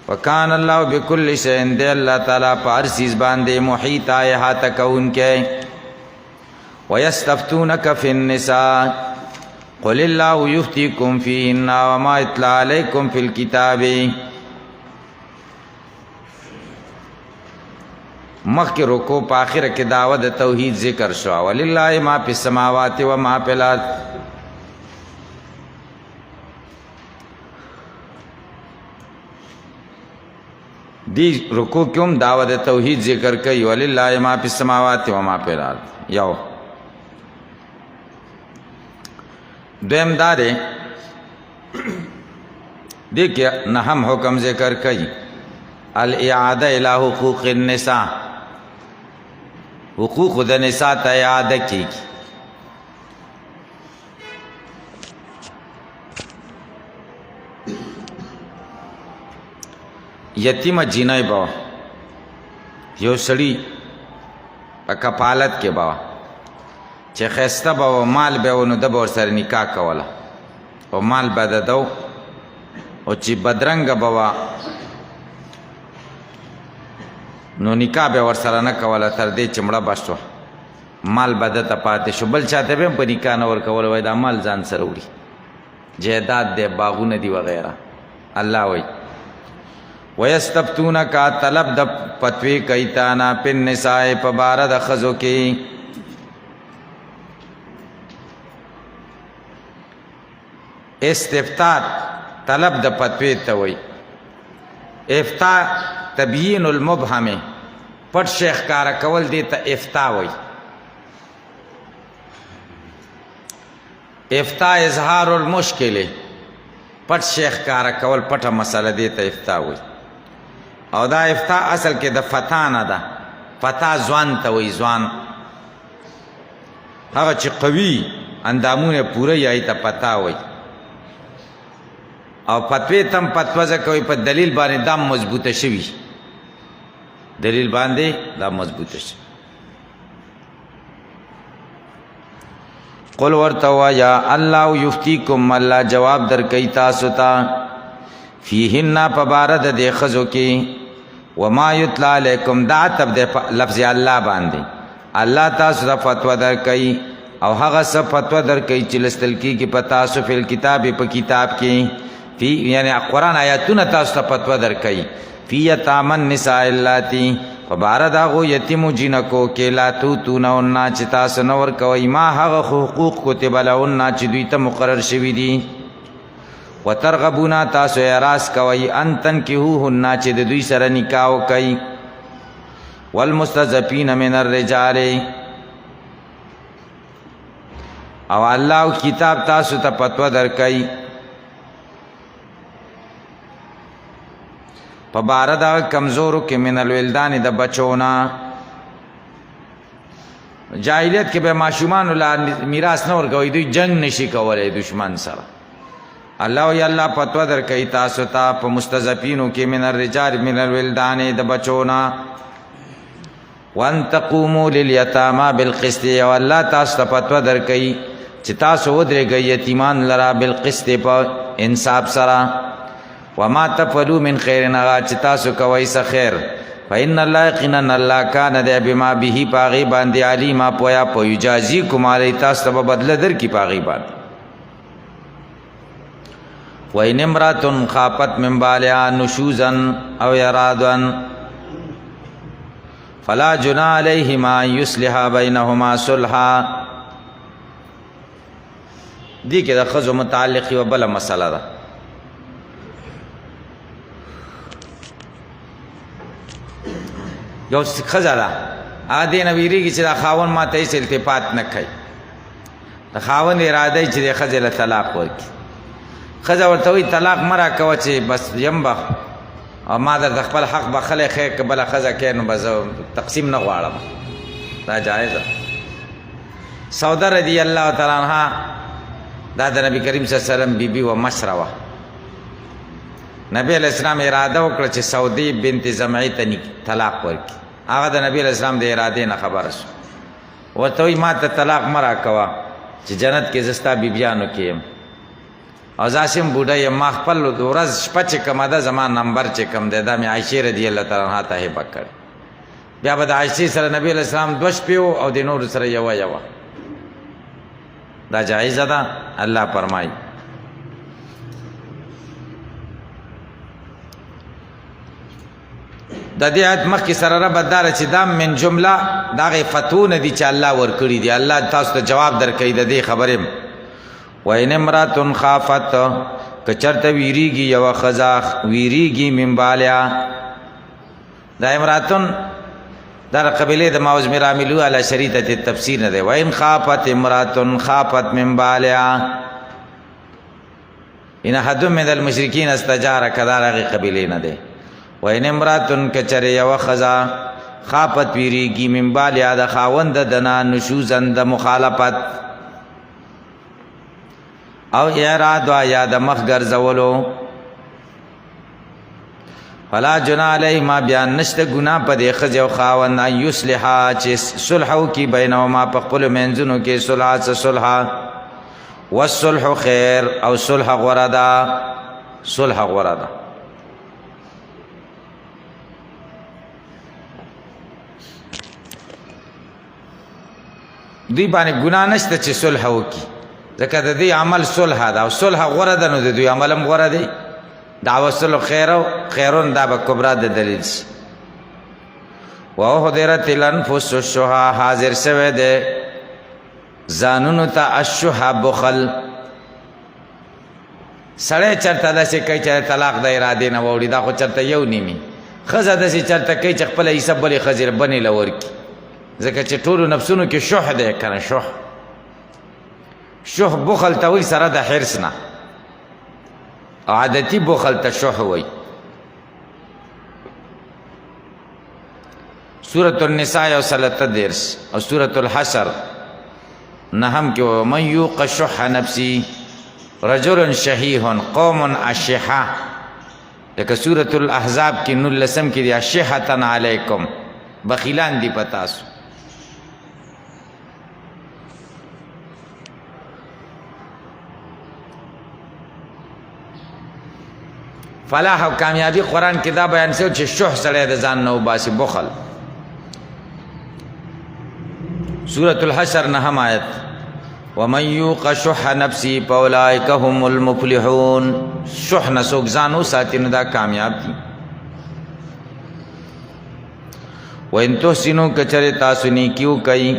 وکان الله بكل شيء عند الله تعالی په هر چیز باندې محیط احاطه کوونکی ويستفتونك في النساء قل الله يفتيكم فيهن وما يتلى عليكم في الكتاب مخکې رکو په آخره کې دعوه د توحید ذکر شو ولله ما فی السماوات و ما فی الارض دی رکو کې هم دعوه د توحید ذکر کوي ولله ما فی السماوات و ما فی الارض یو دویم دا دی دیکھئے نهم حکم ذکر کئی الاعادہ الى حقوق النساء حقوق د نساء تا اعادہ کی یتیم جینای با یو سړی په کفالت کې با چې خسته به مال به ونو د بور سره نکاح کوله او مال به ددو او چې بدرنګ به نو نکاح به ور سره نه کوله تر دې چې مړه بشو مال به دته پاتې شو بل چاته به په نکاح نه ور کول وای دا مال ځان سره وړي جیداد دې باغونه دي وغیرہ الله وای ويستفتونك طلب د فتوی کوي تا نه په نساء په بار د خزو کې استفتاء طلب د فتوی ته وای افتا تبیین المبهم پټ شیخ کارا کول دی ته افتا وای. افتا اظهار المشکل پټ شیخ کارا کول پټه مسله دی ته افتا وای. او دا افتا اصل کې د فتا نه ده. فتا ځوان ته وای. ځوان هغه چې قوي اندامونه پوره یای ته پتا وای. او فتوی تم فتوزه کوي په دلیل باندې دام مضبوطه شوی. دلیل باندې دام مضبوطه شوی. قل ورتوا یا الله یفتیکم الله جواب در کوي تاسو ته فیهن پبارد د خزو کې وما یتلا علیکم دا تب د لفظ الله باندې الله تاسو ته فتوا در کوي او هغه څه فتوا در کوي چې لستل کېږي په تاسو فل کتاب په کتاب کې فی یعنی قرآن آیاتونه تاسو ته فتوا در کوي فی یتامى النساء اللاتی فبارد هغو یتیمو جنکو کې لا توتونهن چې تاسو نه ورکوئ ما هغه حقوق کتب لهن چې دوی ته مقرر شوي دي وترغبون تاسو اعراض کوئ ان تنکحوهن چې د دوی سره نکاح وکئ والمستضعفین من الرجال او الله کتاب تاسو ته فتوا درکئ په باره د کمزورو کې من الولدان د بچونا. جاهلیت کې به ماشومانو لا میراث نه ورکوي دوی جنگ نشي کولی دشمن سره. الله وی الله فتوا درکوي تاسو ته په مستضعفینو کې من الرجال من الولدان د بچونا وان تقوموا للیتاما بالقسط او الله تاسو ته فتوا درکوي چې تاسو ودرېږئ یتیمان لرا بالقسط په انصاف سره وما تفعلوا من خیر نغا چې تاسو کوئ څه خیر فإن الله یقینا الله کان دی بما به پاغي باندې علیما پویا په یجازیکم علی تاسو ته بدله درکړي پاغي باندې. وإن امرأة خافت من بالها نشوزا او ارادا فلا جناح علیهما ان یصلحا بینهما صلحا. دې کې د ښځو متعلق یوه بله مسله ده. یو ښځه ده هغه دې نه ویرېږي چې دا خاوند ما ته هېڅ التفات نه کوي. د خاوند اراده یې چې دې ښځې له طلاق ورکړي. ښځه ورته وایي طلاق مه راکوه چې بس یم به او ما درته خپل حق بخلی ښی که بله ښځه کوې نو به زه تقسیم نه غواړم. دا جایز ده. سوده رضی الله تعالی عنها دا د نبي کریم صلی الله علیه وسلم بیبي و مشره وه. نبی علیہ السلام اراده وکړه چې سعودی بنت زمعی ته طلاق ورکړي. هغه د نبی علیہ السلام د ارادې نه خبره شو. ورته وایي ما ته طلاق مه راکوه چې جنت کې زه ستا بیبیانو کې یم او زاسم بوډا یم. ما خپل ورځ شپه چې کومه ده زما نمبر چې کوم دی دا مې عایشې رضی الله تعالی عنها ته هبه کړی. بیا به د عایشې سره نبی علیہ السلام 2 شپې او د نورو سره یوه. دا جایزه ده. الله فرمایي د دې آیت مخکې سره ربط داره چې دا من جمله د هغې فتوونه دي چې الله ورکړي دي. الله تاسو ته جواب درکوي د دې خبرې. وإن امرأة خافت که چېرته ویریږي یوه ښځه ویریږي من بالها. دا امرأتون دا د قبیلې د ما وزمر عاملو علی شریطة التفسیر نه دی. وإن خافت امرأة خافت من بالها ان احد من المشرکین استجارک دا د هغې قبیلې نه دی. وإن امرأة کچره یوه ښځه خافت ویریږي من بالها د خاوند د نه نشوزا د مخالفت او اراده یا د مخ ګرځولو فلا جناح علیهما بیا نشته ګناه په دې ښځې او خاوند ان یصلحا چې صلح وکړي بینهما په خپلو منځونو کې صلحا څه صلحا والصلح خیر او صلح غوره ده. صلح غوره ده. دوی باندې ګناه نشته چې صلح وکړي ځکه د دې عمل صلح ده او صلح غوره ده نو د دوی عمل هم غوره دی. دعوه صلح خیرون دا به کبرا د دلیل شي. واحضرت الانفس الشح حاضر شوی دی ځانونو ته الشح بخل سړی چرته داسې کوي چې طلاق د ارادې نه واوړي دا خو چرته یو نیمي ښځه داسې چرته کوي چې خپله حصه بلې ښځې بنې له ورکړي ځکه چې ټولو نفسونو کې شح دی که نه شح بخل ته وایي سره د حرص نه عادتي بخل ته شح وایي سورة النساء یو سلطه دیرس او سورة الحشر نهم کې ومن یوق شح نفسی رجل شحیح قوم اشحا لکه سورة الاحزاب کې 19 کې دی اشحة علیکم بخیلان دی پتاسو فلاح او کامیابی قرآن کې دا بیان شوی چې شح سړی د ځان نه وباسي بخل سورة الحشر نهم آیت ومن یوق شح نفسی فاولئک هم المفلحون شح نه څوک ځان وساتي نو دا کامیاب دي وان تحسنوا کچره تاسو نیکیو کوي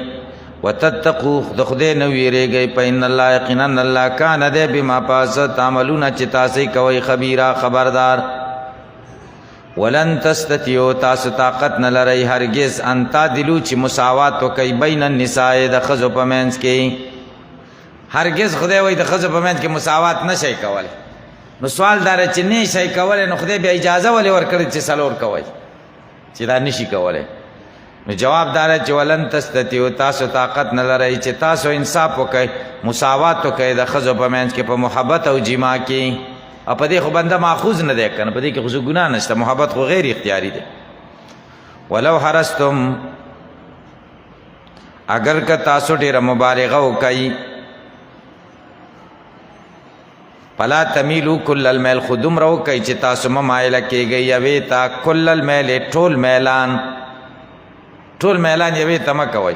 وتتقوا د خدای نه ویریږئ فإن الله یقینا الله کان دی بما پاس تعملون چې تاسو کوي خبيرا خبردار ولن تستطيعوا تاسو طاقت نه لرئ هرگز ان تعدلوا چې مساوات وکي بین النساء د خزو په منځ کې هرگز خدای وایي د خزو په منځ کې مساوات نشي کولای نو سوال دار چې نه شي کولای نو خدای به اجازه ولې ورکړي چې سلور کوي چې دا نشي کولای نو جواب دار چې ولن تستطيعوا تاسو طاقت نه لرئ چې تاسو انصاف وکي مساوات وکي د خزو په منځ کې په محبت او جما کې په دې خو بنده ماخوذ نه دی کنه په دې کې خو ګناه نشته محبت خو غیر اختیاري دی ولو حرستم اگر که تاسو ډیره مبالغه وکړئ فلا تمیلو کل المیل خودم رو کوي چې تاسو ممایله کېږئ یوې ته کل المیل ټول میلان یوې ته مه کوئ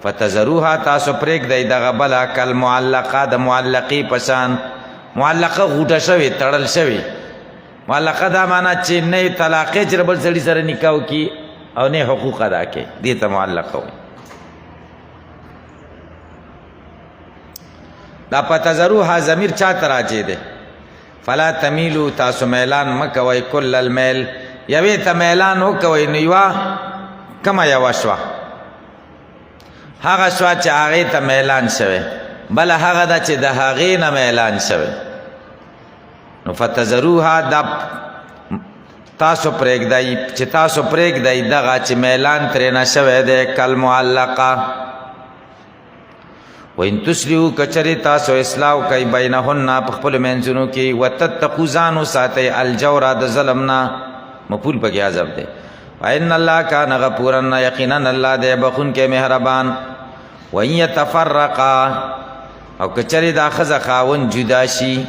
فتذروها تاسو پرېږدئ دغه بله کالمعلقه د معلقې په شان معلقه غوټه شوې تړل شوې معلقه دا معنا چې نه طلاقې چې بل سړي سره نکاح وکړي او نه حقوق ادا کړي دې ته معلقه وایي دا فتذروها ضمیر چا ته راجع دی فلا تمیلو تاسو میلان مه کوئ کل المیل یوې ته میلان وکوئ نو یوه کمه یوه شوه هغه شوه چې هغې ته میلان شوی بله هغه ده چې د هغې نه میلان شوی نو فتذروها دا تاسو پرېږدئ چې تاسو پرېږدئ دغه چې میلان ترېنه شوی دی کالمعلقه وان تسلیو کچری تاسو اصلاح کوي بینهن په خپلو منځونو کې وتتقوا ځان وساتئ الجور د ظلم نه مفعول پکې حذف دی فإن الله کان غفورا یقینا الله دی بخونکی مهربان وان یتفرقا او کچری دا ښځه خاوند جدا شي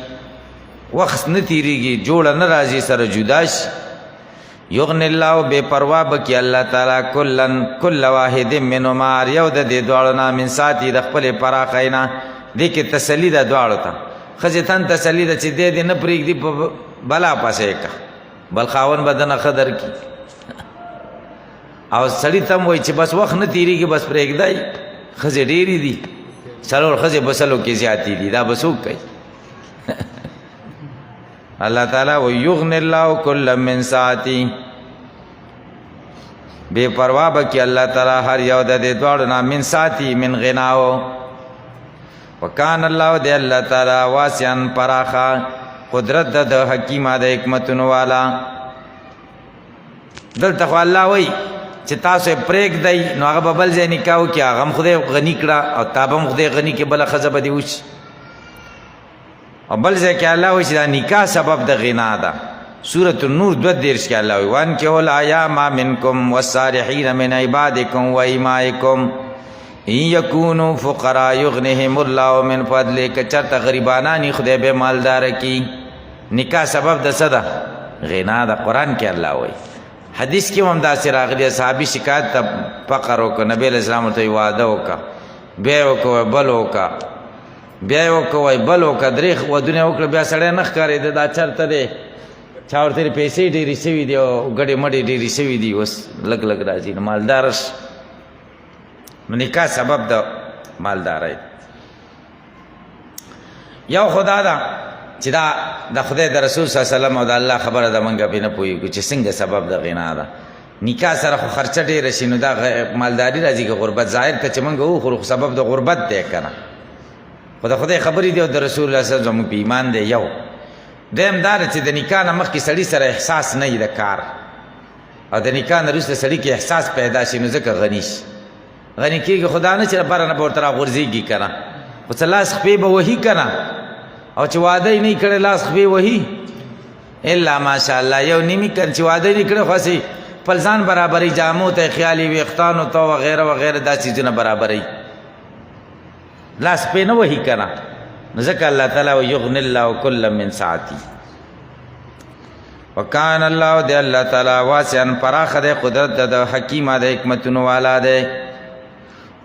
وخت نه تیریږي جوړه نه راځي سره جدا شي یغنی الله بے پروا بکی الله تعالی کل واحد منهما یو د دې دواړو نه من ساتي د خپل پراخۍ نه دې کې تسلی ده دواړو ته ښځې تن تسلی ده چې دې نه پرېږدي په بلا پسې کا بل خاوند به دنه ښه درکړي او سړي ته هم وایي چې بس وخت نه تېرېږي بس پرېږدی ښځې ډېرې دي څلور ښځې بسلو کې زیاتې دي دا به څوک کوي الله تعالی و یغنی الله کل من ساعتی بے پروا بکی الله تعالی هر یو د دې دواړو نه من ساعتی من غناو وکان الله دی الله تعالی واسعا پراخا قدرت د حکیمه د حکمتونو والا دلته خو الله وایي چې تاسو پرېږدئ نو هغه به بل ځای نکاح وکړي هغه هم خدای غني کړه او تا به هم خدای غني کړي بله ښځه به دې وشي او بل ځای کې الله وایي چې دا نکاح سبب د غنا ده سورة النور 22 کې الله وایي وانکحوا الایام منکم والصالحین من عبادکم و ایمائکم ان یکونوا فقراء یغنهم الله من فضله که چېرته غریبانانی خدای به مالداره کړي نکاح سبب د څه ده غنا ده قرآن کې الله وایي حدیث کې هم داسې راغلی صحابي شکایت ته فقر وکړه نبی علیه السلام ورته واده وکړه بیا یې وکړه بل وکړه بیا یې وکړه بل وکړه درې ودونه یې وکړه بیا سړی نه ښکارېده دا چېرته دی چا ورته پیسې ډېرې شوي دي او ګډې مډې ډېرې شوي دي اوس لږ لږ راځي نو مالداره شي نو نکاح سبب د مالدارۍ یو خدا ده چې دا د خدای د رسول صلی الله علیه وسلم او د الله خبره ده موږ پې نه پوهېږو چې څنګه سبب د غنا ده نکاح سره خو خرچه ډېره شي نو دا مالداري راځي که غربت ظاهر که چې موږ وخورو خو سبب د غربت دی که نه خو د خدای خبرې دی او د رسول الله صلی الله علیه وسلم زموږ په ایمان دی یو دویم دا ده چې د نکاح نه مخکې سړي سره احساس نه وي د کار او د نکاح نه وروسته سړي کې احساس پیدا شي نو ځکه غني شي غني کېږي خو دا نه چې بره نه به ورته راغورځېږي که نه خو څه لاس خپې به وهي که نه او چې واده یې نه یې کړی لاس خپې وهي الا ماشاءالله یو نیمي کن چې واده یې نه کړی خو هسې خپل ځان برابروي جامو ته خیالي ویښتانو ته وغیره وغیره دا څیزونه برابروي لاس پې نه وهي که نه نو ځکه الله تعالی و یغني الله کلا من سعتي وکان الله دی الله تعالی واسعا پراخه دی قدرت د حکیمه د حکمتونو والا دی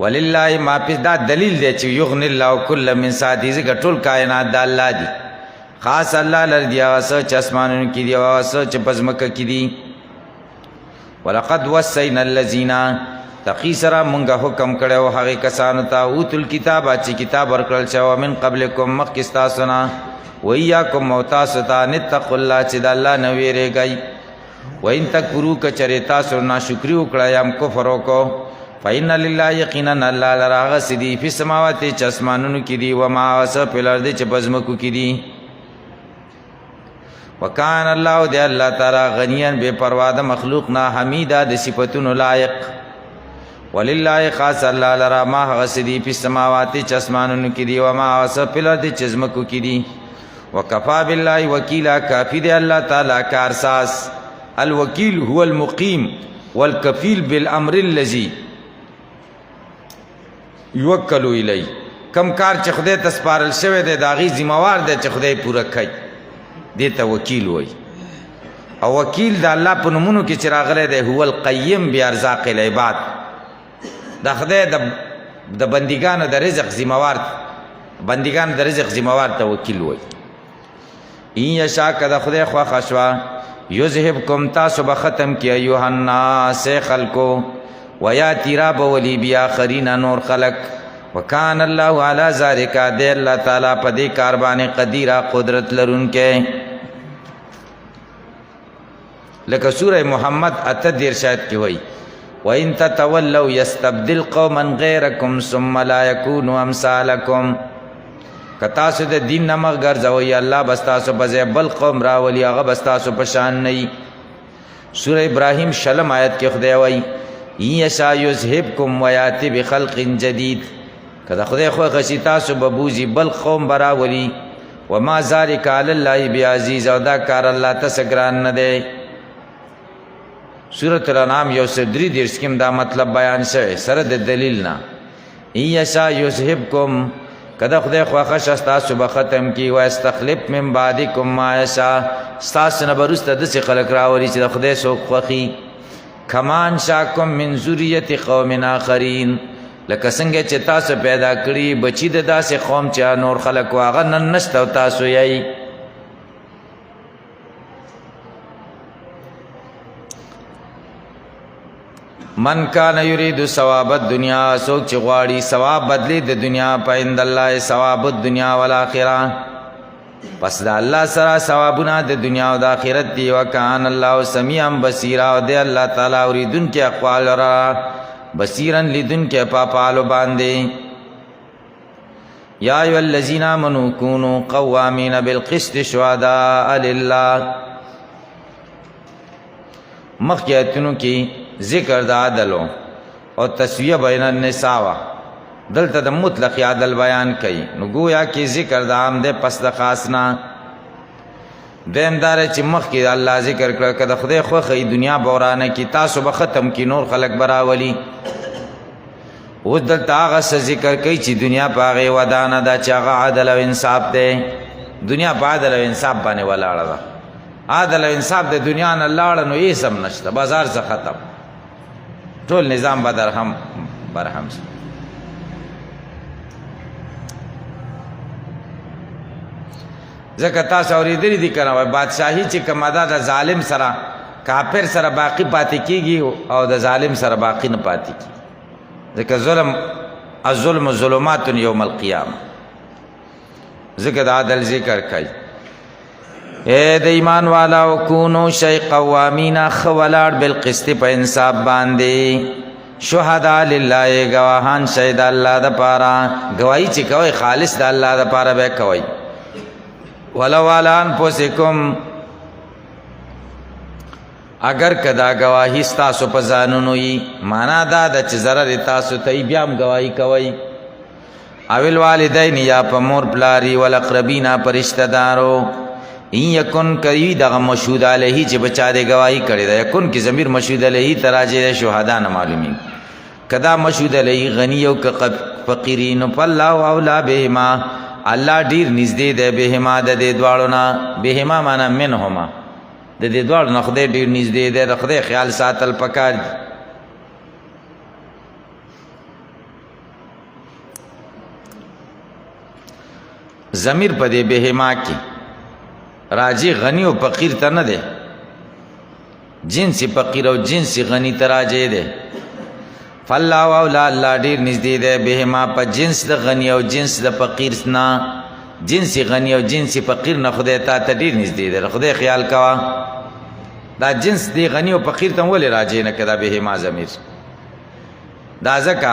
ولله ما پس دا دلیل دی چې یغني الله کل من سعتي ځکه ټول کائنات د الله دي خاص الله لر دی هغه څه چې اسمانونو کې دي او هغه څه چې په ځمکه کې دي ولقد وصینا الذین تقی سره مونږه حکم کړی هغې کسانو ته اوتو الکتاب چې کتاب ورکړل شوی من قبلکم مخکې ستاسو نه وایاکم او تاسو ته ان اتقوا الله چې د الله نه ویرېږئ وان تکفروا که چېرې تاسو ناشکري وکړه یا کفر وکړو فإن لله یقینا الله لره هغه څه دي فی السماوات چې اسمانونو کې دي وما هغه څه فی الارض چې په ځمکو کې دي وکان الله دی الله تعالی غنیا بې پروا د مخلوق نه حمیده د صفتونو لایق ولله خاص الله لره ما هغه څه دي فی السماوات چې اسمانونو کې دي وما هغه څه فی الارض چې ځمکو کې دي وکفا بالله وکیلا کافی دی الله تعالی کارساز الوکیل هو المقیم والکفیل بالامر الذي یوکلو الی کم کار چې خدای ته سپارل شوی دی د هغې ذمہوار دی چې خدای پوره کوي دې ته وکیل وایي او وکیل د الله په نومونو کې چې راغلی دی هو القیم بارزاق العباد د خدای د بندګانو د رزق ذمہوار بندګانو د رزق ذمہوار ته وکیل وایي این یشا که د خدای خوښه شوه یذهبکم تاسو به ختم کی ایها الناس خلکو ویاتی را بولی بیاخرین نور خلق وکان الله علی ذالک دی الله تعالی په دې کار باندې قدیر قدرت لرونکی لکه سوره محمد 88 شاید کې وایي وان تتولوا یستبدل قوما غیرکم ثم لا یکونوا امثالکم که تاسو د دین نه مخ ګرځوئ الله به ستاسو په ځای بل قوم راولي هغه به ستاسو په شان نه وي سوره ابراهیم 6 آیت کې خدای وایي یشا یذهبکم ویاتی بخلق جدید که د خدای خوښه شي تاسو به بوځي بل قوم به راولي وما ذلک علی الله بعزیز او دا کار الله ته څه ګران نه دی سورة الانعام 133 کې دا مطلب بیان شوی سره د دلیل نه یشا یذهبکم کده خدای خوښه شي ستاسو به ختم کی و استخلف من بعدکم ما یشا ستاسو نه به وروسته داسې خلک راولي چې د خدای څوک خوښي کمان شاکم من ذریت قوم آخرین لکه څنګه چې تاسو پیدا کړي بچی د داسې قوم چې نور خلک واغه نن نشته او تاسو یې من کان یرید ثواب الدنیا سوک چې غواړي ثواب بدلی د دنیا په عند الله ثواب الدنیا والآخرة پس دا الله سره ثوابونه د دنیا او د آخرت دی وکان الله سمیعا بصیرا او دی الله تعالی اوریدونکي اقوال را بصیرا لیدونکي په افعالو باندې یا ایها الذین آمنوا کونوا قوامین بالقسط شهداء لله مخکې آیتونو کې ذکر د عدل او تسویه بین النساء دلته د مطلق عدل بیان کوي نو گویا کې ذکر د عام ده پس د خاص نه دیندار چې مخکې الله ذکر کړ کده خدای خوښي دنیا بورانه کې تاسو به ختم کې نور خلق براولي او دلته هغه ذکر کوي چې دنیا په هغه ودانه ده چې هغه عدل او انصاف ده دنیا په عدل او انصاف باندې ولاړه ده عدل او انصاف د دنیا نه لاړ نو یې سم نشته بازار څخه ختم ټول نظام به درهم برهم ځکه تاسو اورېدلي دي که نه وایي بادشاهي چې کومه ده د ظالم سره کافر سره باقي پاتې کېږي او د ظالم سره باقي نه پاتې کېږي ځکه الظلم ظلمات یوم القیامه ځکه د عدل ذکر کوي اے د ایمان والاو کونو شی قوامینا خولاړ بالقسط په انصاف باندې شهدا لله گواهان شهید الله د پاره گواہی چې کوي خالص د الله د پاره به کوي ولو علان پوسکم اگر کدا گواہی تاسو په ځانونو یي معنا دا د چې ضرر تاسو ته بیا هم گواہی کوي اول والدین یا په مور پلاری والاقربینا پرشتہ دارو این یکن کوي دغه مشهود علیه چې بچا دې گواہی کړی دا یکن کی ضمیر مشهود علیه تراجه شهدا نه معلومی کدا مشهود علیه غنی او فقیرین فالله اولا بهما الله ډیر نږدې ده بهما د دې دواړو نه بهما معنا منهما د دې دواړو نه خدای ډیر نږدې ده د خدای خیال ساتل پکار ضمیر په دې بهما کې راجی غنی او فقیر ته نه ده جنس فقیر او جنس غنی ته راجی ده فالله اولا الله ډیر نږدې ده بهما په جنس د غنی او جنس د فقیر نه جنس غنی او جنس فقیر نه خدای ته ډیر نږدې ده خدای خیال کوا دا جنس دی غنی او فقیر ته ولې راجی نه کدا بهما ضمیر دا ځکه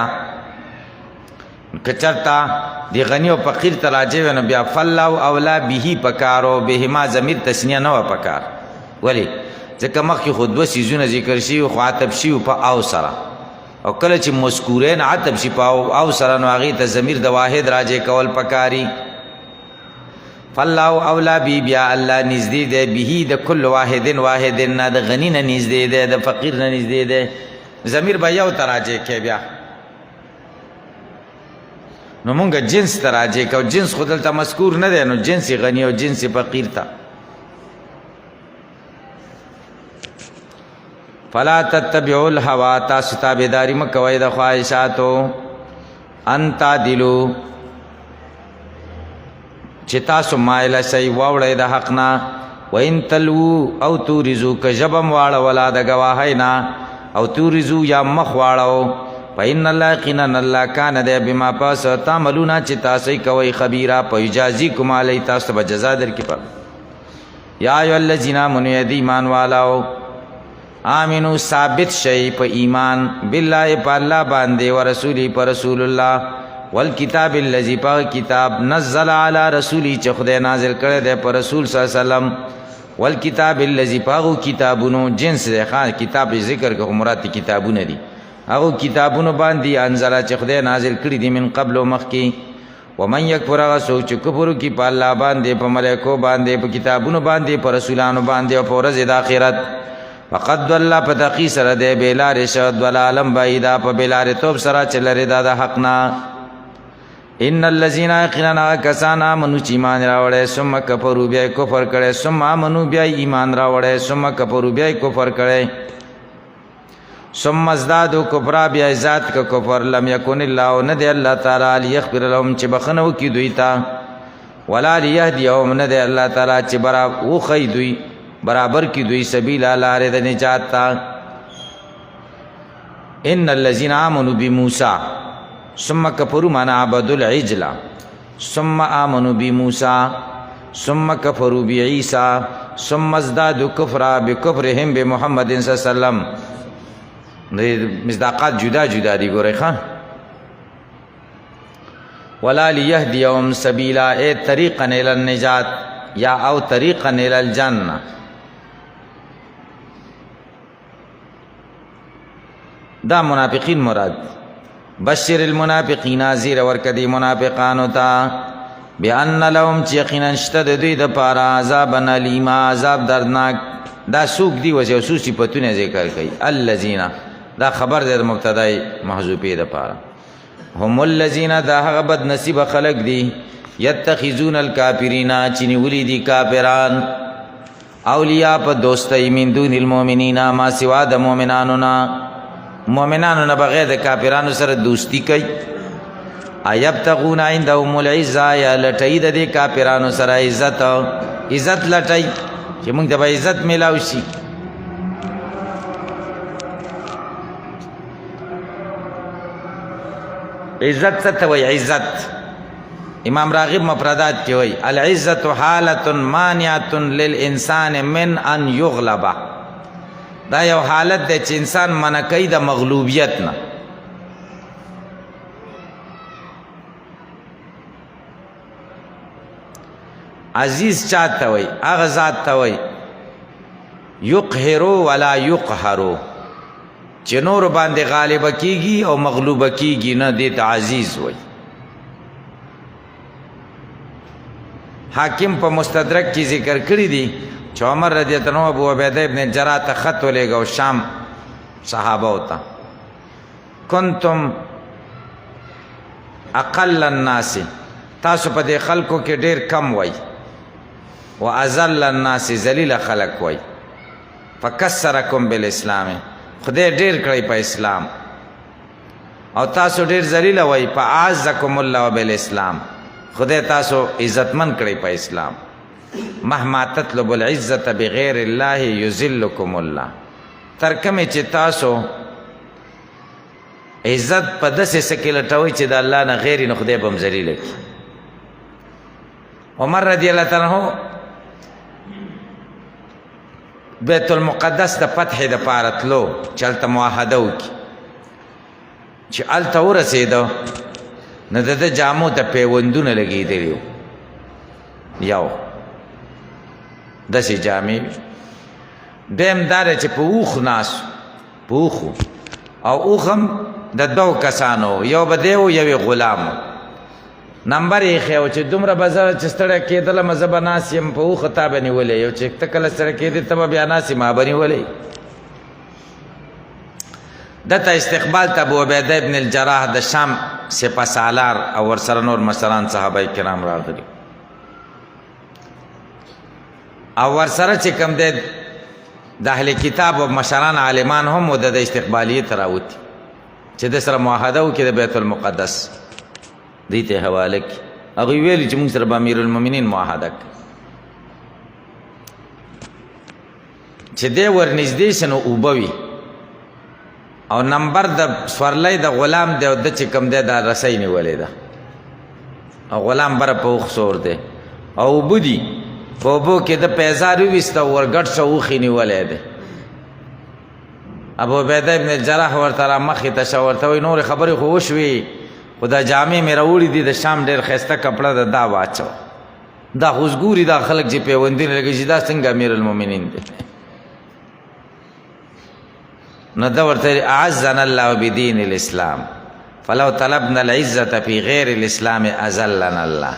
کچرتا دی غنی او فقیر ته راجی ونه بیا فالله اولا به پکارو بهما ضمیر تسنیه نه و پکار ولی ځکه مخکې خود دو سیزونه ذکر شي او عتب شي په او سره او کله چې مذکورین عتب شي په او سره نو هغه ته ضمیر د واحد راجی کول پکاري فالله اولا بی بیا الله نږدې ده به د کل واحد نه د غنی نه نږدې ده د فقیر نه نږدې ده ضمیر به یو تراجه کې بیا نو مونږ جنس تراجه کو جنس خودل ته مذکور نه ده نو جنس غنی او جنس فقیر ته فلا تتبعوا الهوى تاسو تابعداري مکوئ د خواهشاتو انت دلو چې تاسو مایل شي واوړی د حق نه وان تلو او تورزو کجبم واړه ولا د گواهینا او تورزو یا مخ واړو فإن الله قنا الله کان ده بما پاس تعملون چې تاسو کوي خبيره په اجازه کوم علی تاسو به جزا درکې پر یا ای الذین آمنوا ایمان والاو امنو ثابت شي په ایمان بالله په الله باندې او رسولي پر رسول الله والکتاب الذی په کتاب نزل علی رسولی چې خدای نازل کړی دی پر رسول صلی الله علیه وسلم والکتاب الذی په کتابونو جنس ده خان کتاب ذکر کوم مراد کتابونه دي هغه کتابونو باندې انزل چې خدای نازل کړی دي من قبل او مخکي ومن یکفر سوچ کفر کی په الله باندې په ملائکو باندې په کتابونو باندې په رسولانو باندې او په ورځ د آخرت فقد ضل فتقی سره ده بلار شد ولعلم بعیدا په بلار توب سره چلره د حقنا ان الذين يقيننا كسانا منو چې ایمان راوړې ثم کفروا بیا کفر کړي ثم منو بیا ایمان راوړې ثم کفروا بیا کفر کړي ثم ازدادوا كفرا بیا ذات کا کفر لم يكن الله ند الله تعالی ليغفر لهم چې بخنو کی دوی تا ولا ليهديهم ند الله تعالی چې برابر کی دوی سبیل لاره د نجات تا ان الذين امنوا بموسى ثم كفروا من عبدوا العجل ثم آمنوا بموسى ثم كفروا بعيسى ثم ازدادوا كفرا بكفرهم بمحمد صلی الله علیه وسلم مصداقات جدا جدا دي ګورئ ښا ولا ليهديهم سبيلا اي طريقا الى النجات یا او طريقا الى الجنه دا منافقین مراد بشر المنافقین زیر ورکدی منافقانو تا بان لهم یقینا اشتد دوی د پارا عذاب الیم عذاب دردناک دا سوق دی وجه خصوصي پتونه ذکر کوي الذين دا خبر د مبتدای محذوفه د پارا هم الذين دا هغه بد نصیب خلق دی یتخذون الکافرین چنی ولی دی کافران اولیاء په دوستای من دون المؤمنین ما سوا د مؤمنانو نه بغیر د کافرانو سره دوستی کوي ایبتغون عندهم العزه یا لټای د کافرانو سره عزت لټای چې موږ د عزت میلاو شي عزت څه ته وایي عزت امام راغب مفردات کې وایي العزت حالت مانعه للانسان من ان یغلب، دا یو حالت دی چې انسان منع کوي د مغلوبیت نه. عزیز چاته وایي؟ هغه ذات ته وایي یقهرو ولا یقهرو، چې نور باندې غالبه کیږي او مغلوبه کیږي نه، دې ته عزیز وایي. حاکم په مستدرک کې ذکر کړی دی چې عمر رضی الله عنه ابو عبیده ابن جراح ته خط ولېږه شام صحابه ته، کنتم اقل الناس، تاسو په دې خلکو کې ډېر کم وای، واذل الناس، ذلیل خلق وای، فکسرکم بالاسلام، خدای ډېر کړی په اسلام، او تاسو ډېر ذلیل وای، فاعزکم الله بالاسلام، خدای تاسو عزتمن کړی په اسلام. مهما تطلب العزت بغیر الله یذلکم الله، تر کومه چې تاسو عزت په داسې څه کې لټوئ چې د الله نه غیر نو خدای به هم ذلیله کړي. عمر رضی الله تعالی عنہ بیت المقدس د فتح د پاره تلو چې هلته معاهده وکړي، چې هلته ورسېده نو د ده جامو ته پیوندونه لګېدلي وو، یو داسې جامې وي. دویم دا دی چې په اوښ ناست، په اوښو، او اوښ هم د دوو کسانو، یو به دی و یو یې غلام و. نمبر یې ایښی و چې دومره به زه چې ستړی کېدلم زه به ناست یم په اوښه تا به نیولی، یو چې ته کله ستړی کېدې ته به بیا ناست یې ما به نیولی. دته استقبال ته ابو عبیده ابن الجراح د شام سپه سالار او ورسره نور مشران صحابه کرام راغلي، او ورسره چې کوم دی د اهل کتاب او مشران عالمان هم د استقبالیې ته راوتي چې د سره معاهده وکړي د بیت المقدس، دې ته حواله کړي. هغوی ویلي چې موږ سره به امیرالمؤمنین معاهده کړي، چې دی ورنږدې شي نو اوبه وي، او نمبر د سورلی د غلام دی او د چې کوم دی دا رسۍ نیولې ده، او غلام بره په اوښ سور دی، او اوبه دي، په اوبو کې د پیزار وویسته ورګډ شه اوښې نیولی دی. ابو عبیده ابن الجراح ورته را مخې ته شه، ورته وایي نورې خبرې خو وشوې، خو دا جامې مې راوړي دي د شام ډېر ښایسته کپړه ده، دا واچوه، دا خو اوس ګوري دا خلک چې پیوندونه لګوي چې دا څنګه امیرالمؤمنین دی. نو ده ورته اعزنا الله بدین الاسلام فلو طلبنا العزت فی غیر الاسلام اذلنا الله،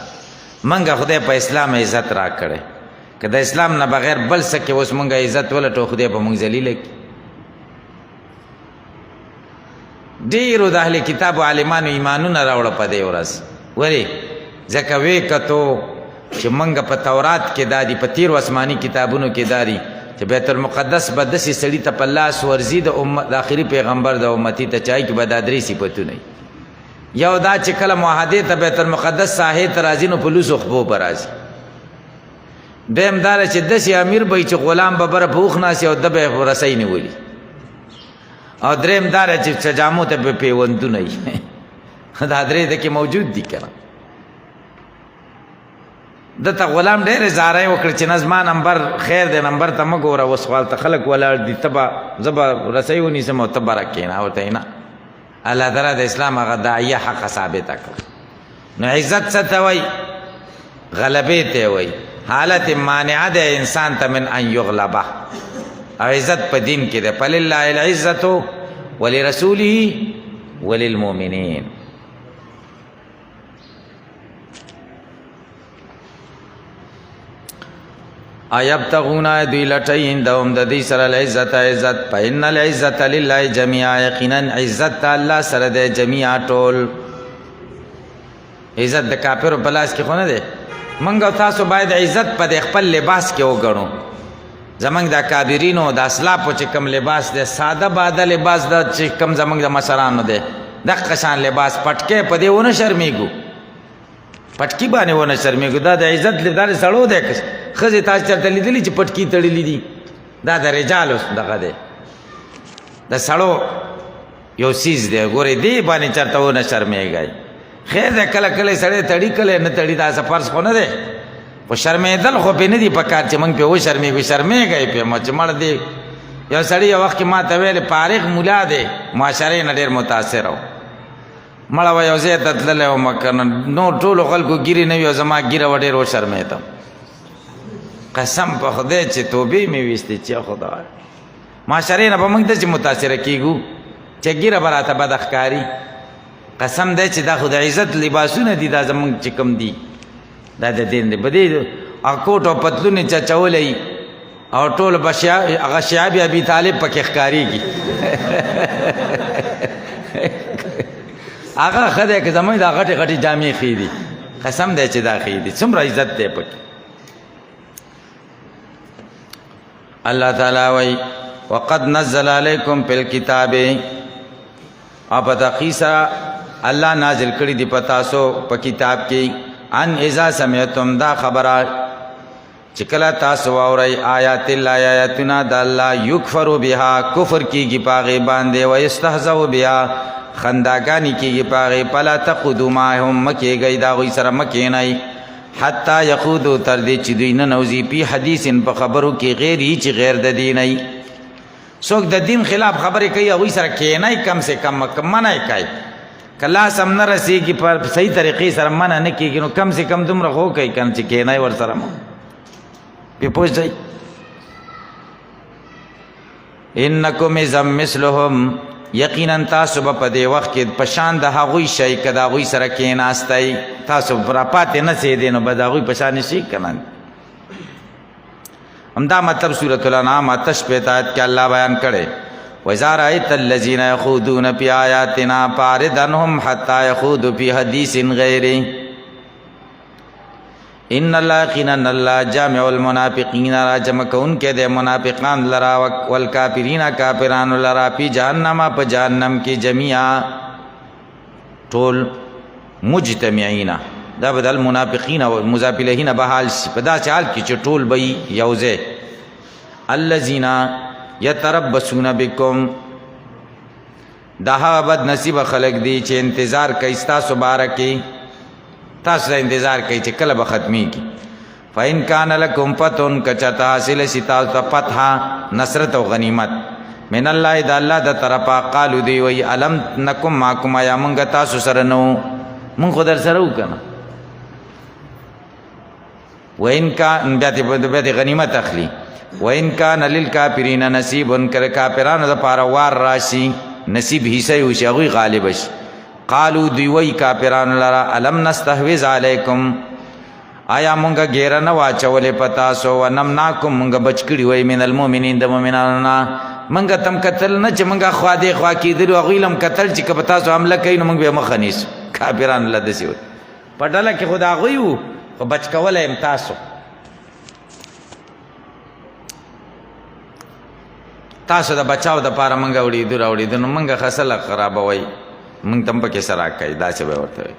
منګه خدای په اسلام عزت را کړی، که د اسلام نه بغیر بل څه کې اوس منګه عزت ولټو خدای به موږ ذلیله کړي. ډېرو د اهل کتابو عالمانو ایمانونه راوړه په دې ورځ، ولې ځکه ویې کتو چې منګه په تورات کې دا دي، په تیرو آسماني کتابونو کې دا دي چې بیت المقدس به داسې سړي ته په لاس ورځي د آخري پیغمبر د امتي ته چای کې به دا درې صفتونه، یو دا چې کله معاهدې ته بیت المقدس ساحې ته راځي نو په لوسو خپو به راځي، دویم دا چې داسې امیر به چې غلام به بره په اوښ ناست او ده به یې رسۍ نیولي، او دریم دا چې جامو ته به پیوندونه وي. دا درې دکې موجود دي که نه. دته غلام ډېرې زارۍ وکړې چې نه زما نمبر خیر دی، نمبر ته مه ګوره، اوس خو هلته خلک ولاړ دي، ته به زه به رسۍ ونیسم او ته به راکښېنه، ورته نه، الله تعالی د اسلام هغه داعیه حقه ثابته کړه. نو عزت څه ته وایي؟ غلبې ته وایي، حالت مانعه ده انسان ته من ان یغلبه، او عزت په دین کې ده، فلله العزت ولرسوله وللمؤمنین. ایبتغون دوی لټی عندهم د دې سره العزت عزت، فإن العزت لله جميعا، یقینا عزت الله سره ده جميعا ټول. عزت د کافرو په لاس کې خو نه ده، موږ او تاسو باید عزت په خپل لباس کې وګڼو. زمونږ د کابرینو د اسلافو چې کوم لباس دی ساده باده لباس ده چې کوم زمونږ د مشرانو دی، دغه شان لباس پټکې په دې ونه شرمېږو، پټکي باندې ونه شرمېږو، دا د عزت لپاره سړو دی. ښځې تاسو چېرته لیدلي چې پټکي تړلي دي؟ دا د رجالو دغه دی، د سړو یو څیز دی، ګورې دې باندې چېرته ونه شرمېږئ. خیر دی کله کله سړی تړي کله نه تړي دا فرض خو نه دی خو شرمېدل خو پې نه دي پکار چې موږ پې وشرمېږو شرمېږئ پې مو چې مړ دی یو سړي یو وخت کې ما ته ویل فارغ ملا دی معاشرې نه ډېر متاثر و مړه وه یو ځای ته تللی وم که نه نور ټولو خلکو ګیرې نه وي او زما ګیره وه ډېر وشرمېدم قسم په خدای چې توبې مې ویستې چې خدای معاشرې نه به موږ داسې متاثره کېږو چې ګیره به راته بده ښکاري قسم دی چې دا خو د عزت لباسونه دي دا زموږ چې کوم دي دا د دین دی په دې هغه کوټ او پتلونې چچولی او ټول به هغه شیاب ابي طالب پکې ښکارېږي هغه ښه دی که زموږ دا غټې غټې جامې ښې دي قسم دی چې دا ښې دي څومره عزت دی پکې الله تعالی وایي وقد نزل علیکم فی الکتاب او په تحقیق سره الله نازل کړي دي په تاسو په کتاب کې ان اذا سمعتم دا خبره چې کله تاسو واورئ آیات الله آیاتنا د الله یکفر بها کفر کیږي په هغې باندې ویستهزأ بها خنداګانې کیږي په هغې فلا تقعدوا معهم مه کېږئ د هغوی سره مه کښېنئ حتی یخوضوا تر دې چې دوی ننوځي فی حدیث په خبرو کې غیري چې غیر د دین ای څوک د دین خلاف خبرې کوي هغوی سره کښېنئ کم سے کم منع یې کوئ که لاس هم نه رسېږي په صحیح طریقې سره منع نه کېږي نو کم سے کم دومره خو کوئ که نه چې کښېنئ ورسره پې پوه شئ انکم اذا مثلهم یقینا تاسو به په دې وخت کې په شان د هغوی شئ که د هغوی سره کښېناستئ تاسو راپاتې نه سېدې نو به د هغوی په شانې شئ که نه همدا مطلب سورة الانعام آتش پېت آیت کې الله بیان کړی وَإِذَا رَأَيْتَ الَّذِينَ يَخُوضُونَ فِي آيَاتِنَا فَأَعْرِضْ عَنْهُمْ حَتَّى يَخُوضُوا فِي حَدِيثٍ غَيْرِهِ ان الله یقینا الله جامع المنافقین را جمع کوونکی دی منافقان لرا والکافرین کافرانو لرا فی جهنم په جهنم کې جمیعا ټول مجتمعین دا بدل منافقین او مضاف الیهین به حال شي په داسې حال کې چې ټول به یو ځای الذین یتربصون بکم دا هغه بد نصیب خلق دي چې انتظار کوي ستاسو باره کې تاسو دا انتظار کوي چې کله به ختمیږي فإن کان لکم فتح که چاته حاصل شي تاسو ته فتح نصرت او غنیمت من الله د الله د طرفه قالو دی وی الم نکم معکم یا مونږ تاسو سره نو مونږ خو در سره وو که نه وإن کان بیا د غنیمت اخلي وإن کان للکافرین نصیب که کافرانو دپاره وار راشي نصیب حصه یې وشي هغوی غالب شي قالو دوی وی کافرانو لرا علم نستحوذ علیکم آیا مونږه ګیره نه واچولې په تاسو ونمناکم مونږه بچ کړي وی من المؤمنین د مؤمنانو نه مونږه تم کتل نه چې مونږه خوا دې خوا کېدلو هغوی لم کتل چې که په تاسو حمله کوي نو مونږ به یې مخه نیسو کافرانو له داسې وي په ډله کې خو د هغوی وو خو بچ کولی یم تاسو تاسو د بچاو دپاره مونږ اورېدو راوړېدو نو مونږه خسله خرابوئ مونږ تم پکې سره کوي داسې به ورته وي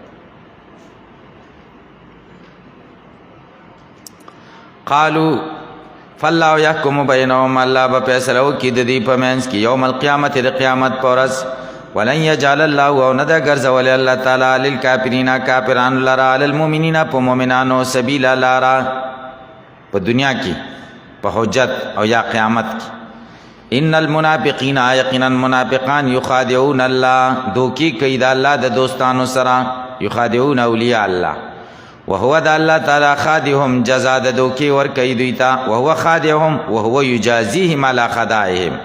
قالو فالله یحکم بینهم الله به فیصله وکړي د دوی په منځ کې یوم القیامت د قیامت په ورځ ولن یجعل الله او نه ده ګرځولی الله تعالی للکافرین کافرانو لره علی المؤمنین په مؤمنانو سبیلا لاره په دنیا کې په حجت او یا قیامت کې ان المنافقین یقینا منافقان یخادعون الله دوکي کوي د الله د دوستانو سره یخادعون اولیاء الله وهو د الله تعالی خادعهم جزا د دوکي ورکوي دوی ته وهو خادعهم وهو یجازیهم علی خداعهم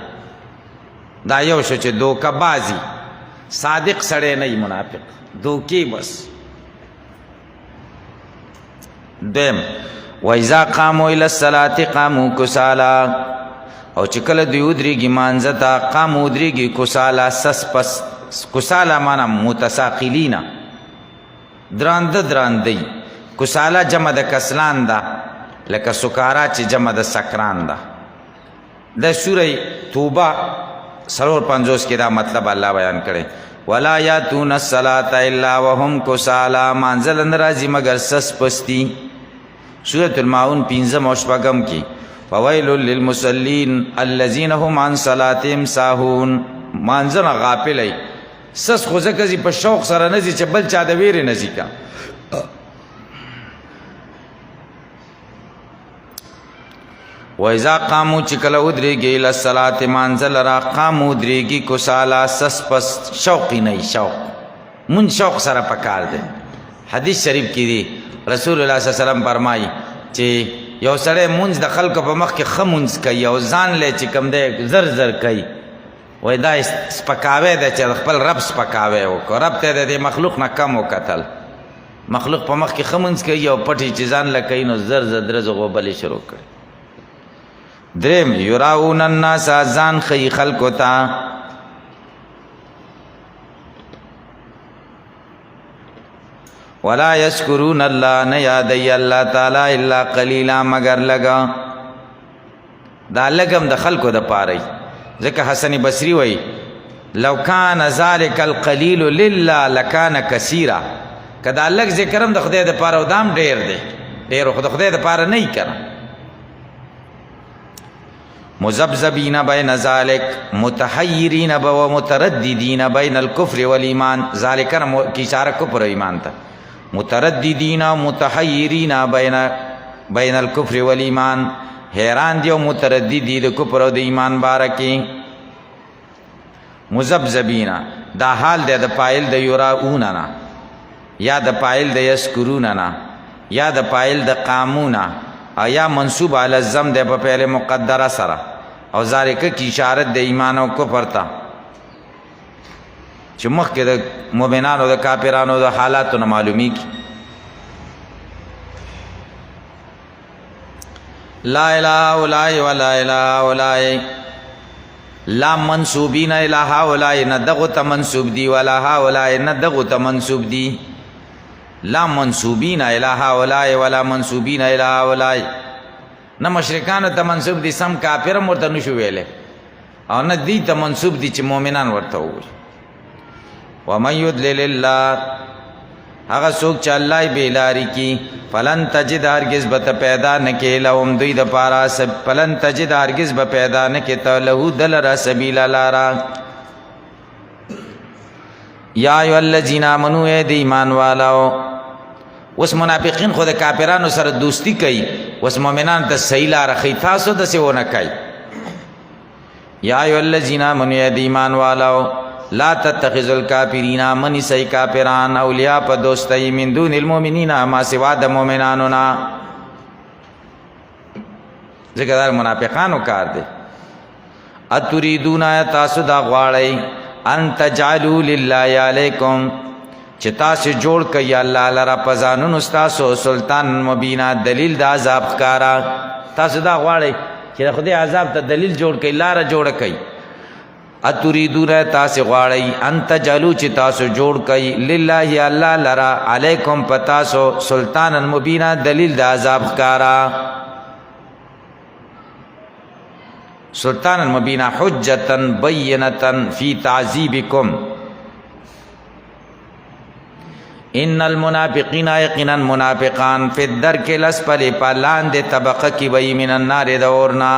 دا یو شو چې دوکه بازي صادق سړی نه منافق دوکي بس دیم وإذا قاموا إلى الصلاة قاموا کسالا او چې کله دوی ودرېږي مانځه ته قامو ودرېږي کسالا سس پس کسالا معنا متساقلینا درانده دراندی کسالا جمع د کسلان ده لکه سکارا چې جمع د سکران ده د سوره توبه 53 کې دا مطلب الله بیان کړي ولا یاتون الصلاة الا وهم کسالا مانځل نه راځي مګر سس پستی سورة الماعون 15 او 16 کې فویل للمصلین الذین هم عن صلاتهم ساهون مانځنه غافل ای سس خو ځکه ځي په شوق سره نه ځي چې بل چا د ویرې نه ځي که وَإِذَا قَامُوا چې کله ودرېږي الی الصلاة مانځه لره قاموا ودرېږي کسالا سس پس شوقي نه شوق مونږ شوق سره پکار دی حدیث شریف کې دی رسول الله صلی الله علیه وسلم فرمایي چې یو سړی مونځ د خلکو په مخ کې ښه مونځ کوي او ځان لی چې کوم دی زر زر کوي وایي دا سپکاوی دی چې د خپل رب سپکاوی وکړو رب ته د دې مخلوق نه کم وکتل مخلوق په مخ کې ښه مونځ کوي او پټې چې ځان له کوي نو زر زر درز غوبلې شروع کړي دریم یراؤون الناس ځان ښیي خلکو ته ولا یذکرون الله نه یادوي الله تعالی الا قلیلا مگر لږه دا لږ هم د خلکو دپاره ځکه حسن بصري وایي لو کان ذلک القلیل لله لکان کثیرا که دا لږ ذکر هم د خدای دپاره او دا هم ډېر دی ډېر خو د خدای دپاره نه وي که نه مذبذبین بین ذلک متحیرین و مترددین بین الکفر والایمان ذالک کی اشاره کفر و ایمان ته مترددین و متحیرین بین الکفر والایمان حیران دی او مترددی د کفر او د ایمان باره کې مذبذبین دا حال دی د پایل د یراؤون نه یا د پایل د یذکرون نه یا د پایل د قامون یا منصوب علی الضم دی په فعل مقدره سره او ذالک کی اشارت د ایمان او کفر ته چې مخکې د مؤمنانو د کافرانو د حالاتو نه معلومیږي لا اله الا ولا اله الا لا منسوبین الی هؤلاء نه دغه ته منسوب دی ولا هؤلاء نه دغه ته منسوب دی لا منسوبین الی هؤلاء ولا منسوبین الی هؤلاء نه مشرکانو ته منسوب دي سم کافر هم ورته نشو ویلی او نه دی ته منسوب دي چې مؤمنان ورته ووایي ومن یضلل الله هغه څوک چې الله یې بېلاري کي فلن تجد هرګز به ته پیدا نه کړې لهم دوی دپاره فلن تجد هرګز به پیدا نه کړې ته له ده لره سبیله لاره یا ایها الذین آمنوا ای د ایمان والاو اوس منافقین خو د کافرانو سره دوستی کوي اوس مؤمنان ته صحیح لاره ښیي تاسو داسې ونه کوئ یا ایها الذین آمنوا ای د ایمان والاو لا تتخذوا الکافرین منیسئ کافران اولیاء په دوستۍ من دون المؤمنین ما سوا د مؤمنانو نه ځکه دا منافقانو کار دی اتریدون آیا تاسو دا غواړئ ان تجعلوا لله علیکم چې تاسو جوړ کړئ الله لره په ځانونو ستاسو سلطان مبینا دلیل د عذاب ښکاره تاسو دا غواړئ چې د خدای عذاب ته دلیل جوړ کړئ لاره جوړه کړئ اتریدون تاسو غواړئ ان تجعلوا چې تاسو جوړ کړئ لله الله لره علیکم په تاسو سلطانا مبینا دلیل د عذاب ښکاره سلطانا مبینا حجتا بینتا فی تعذیبکم ان المنافقین یقینا منافقان فی الدرک الاسفل په لاندې طبقه کې وي من النار د اورنا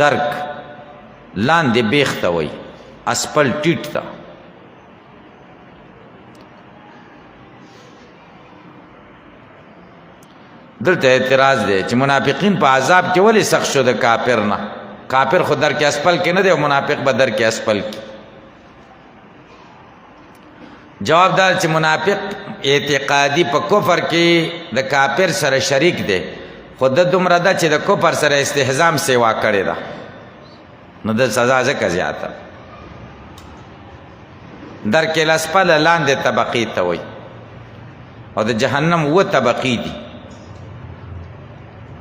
درک لاندې بیخ ته وي اسفل ټیټ ته دلته اعتراض دی چې منافقین په عذاب کې ولې سخت شو د کافر نه کافر خو درک اسفل کې نه دی او منافق به درک اسفل کې جواب دار چې منافق اعتقادي په کفر کې د کافر سره شریک دی خو د دومره ده چې د کفر سره استهزام سیوا کړې ده نو د سزا ځکه زیاته درک الاسفل لاندې طبقې ته وایي او د جهنم اووه طبقې دي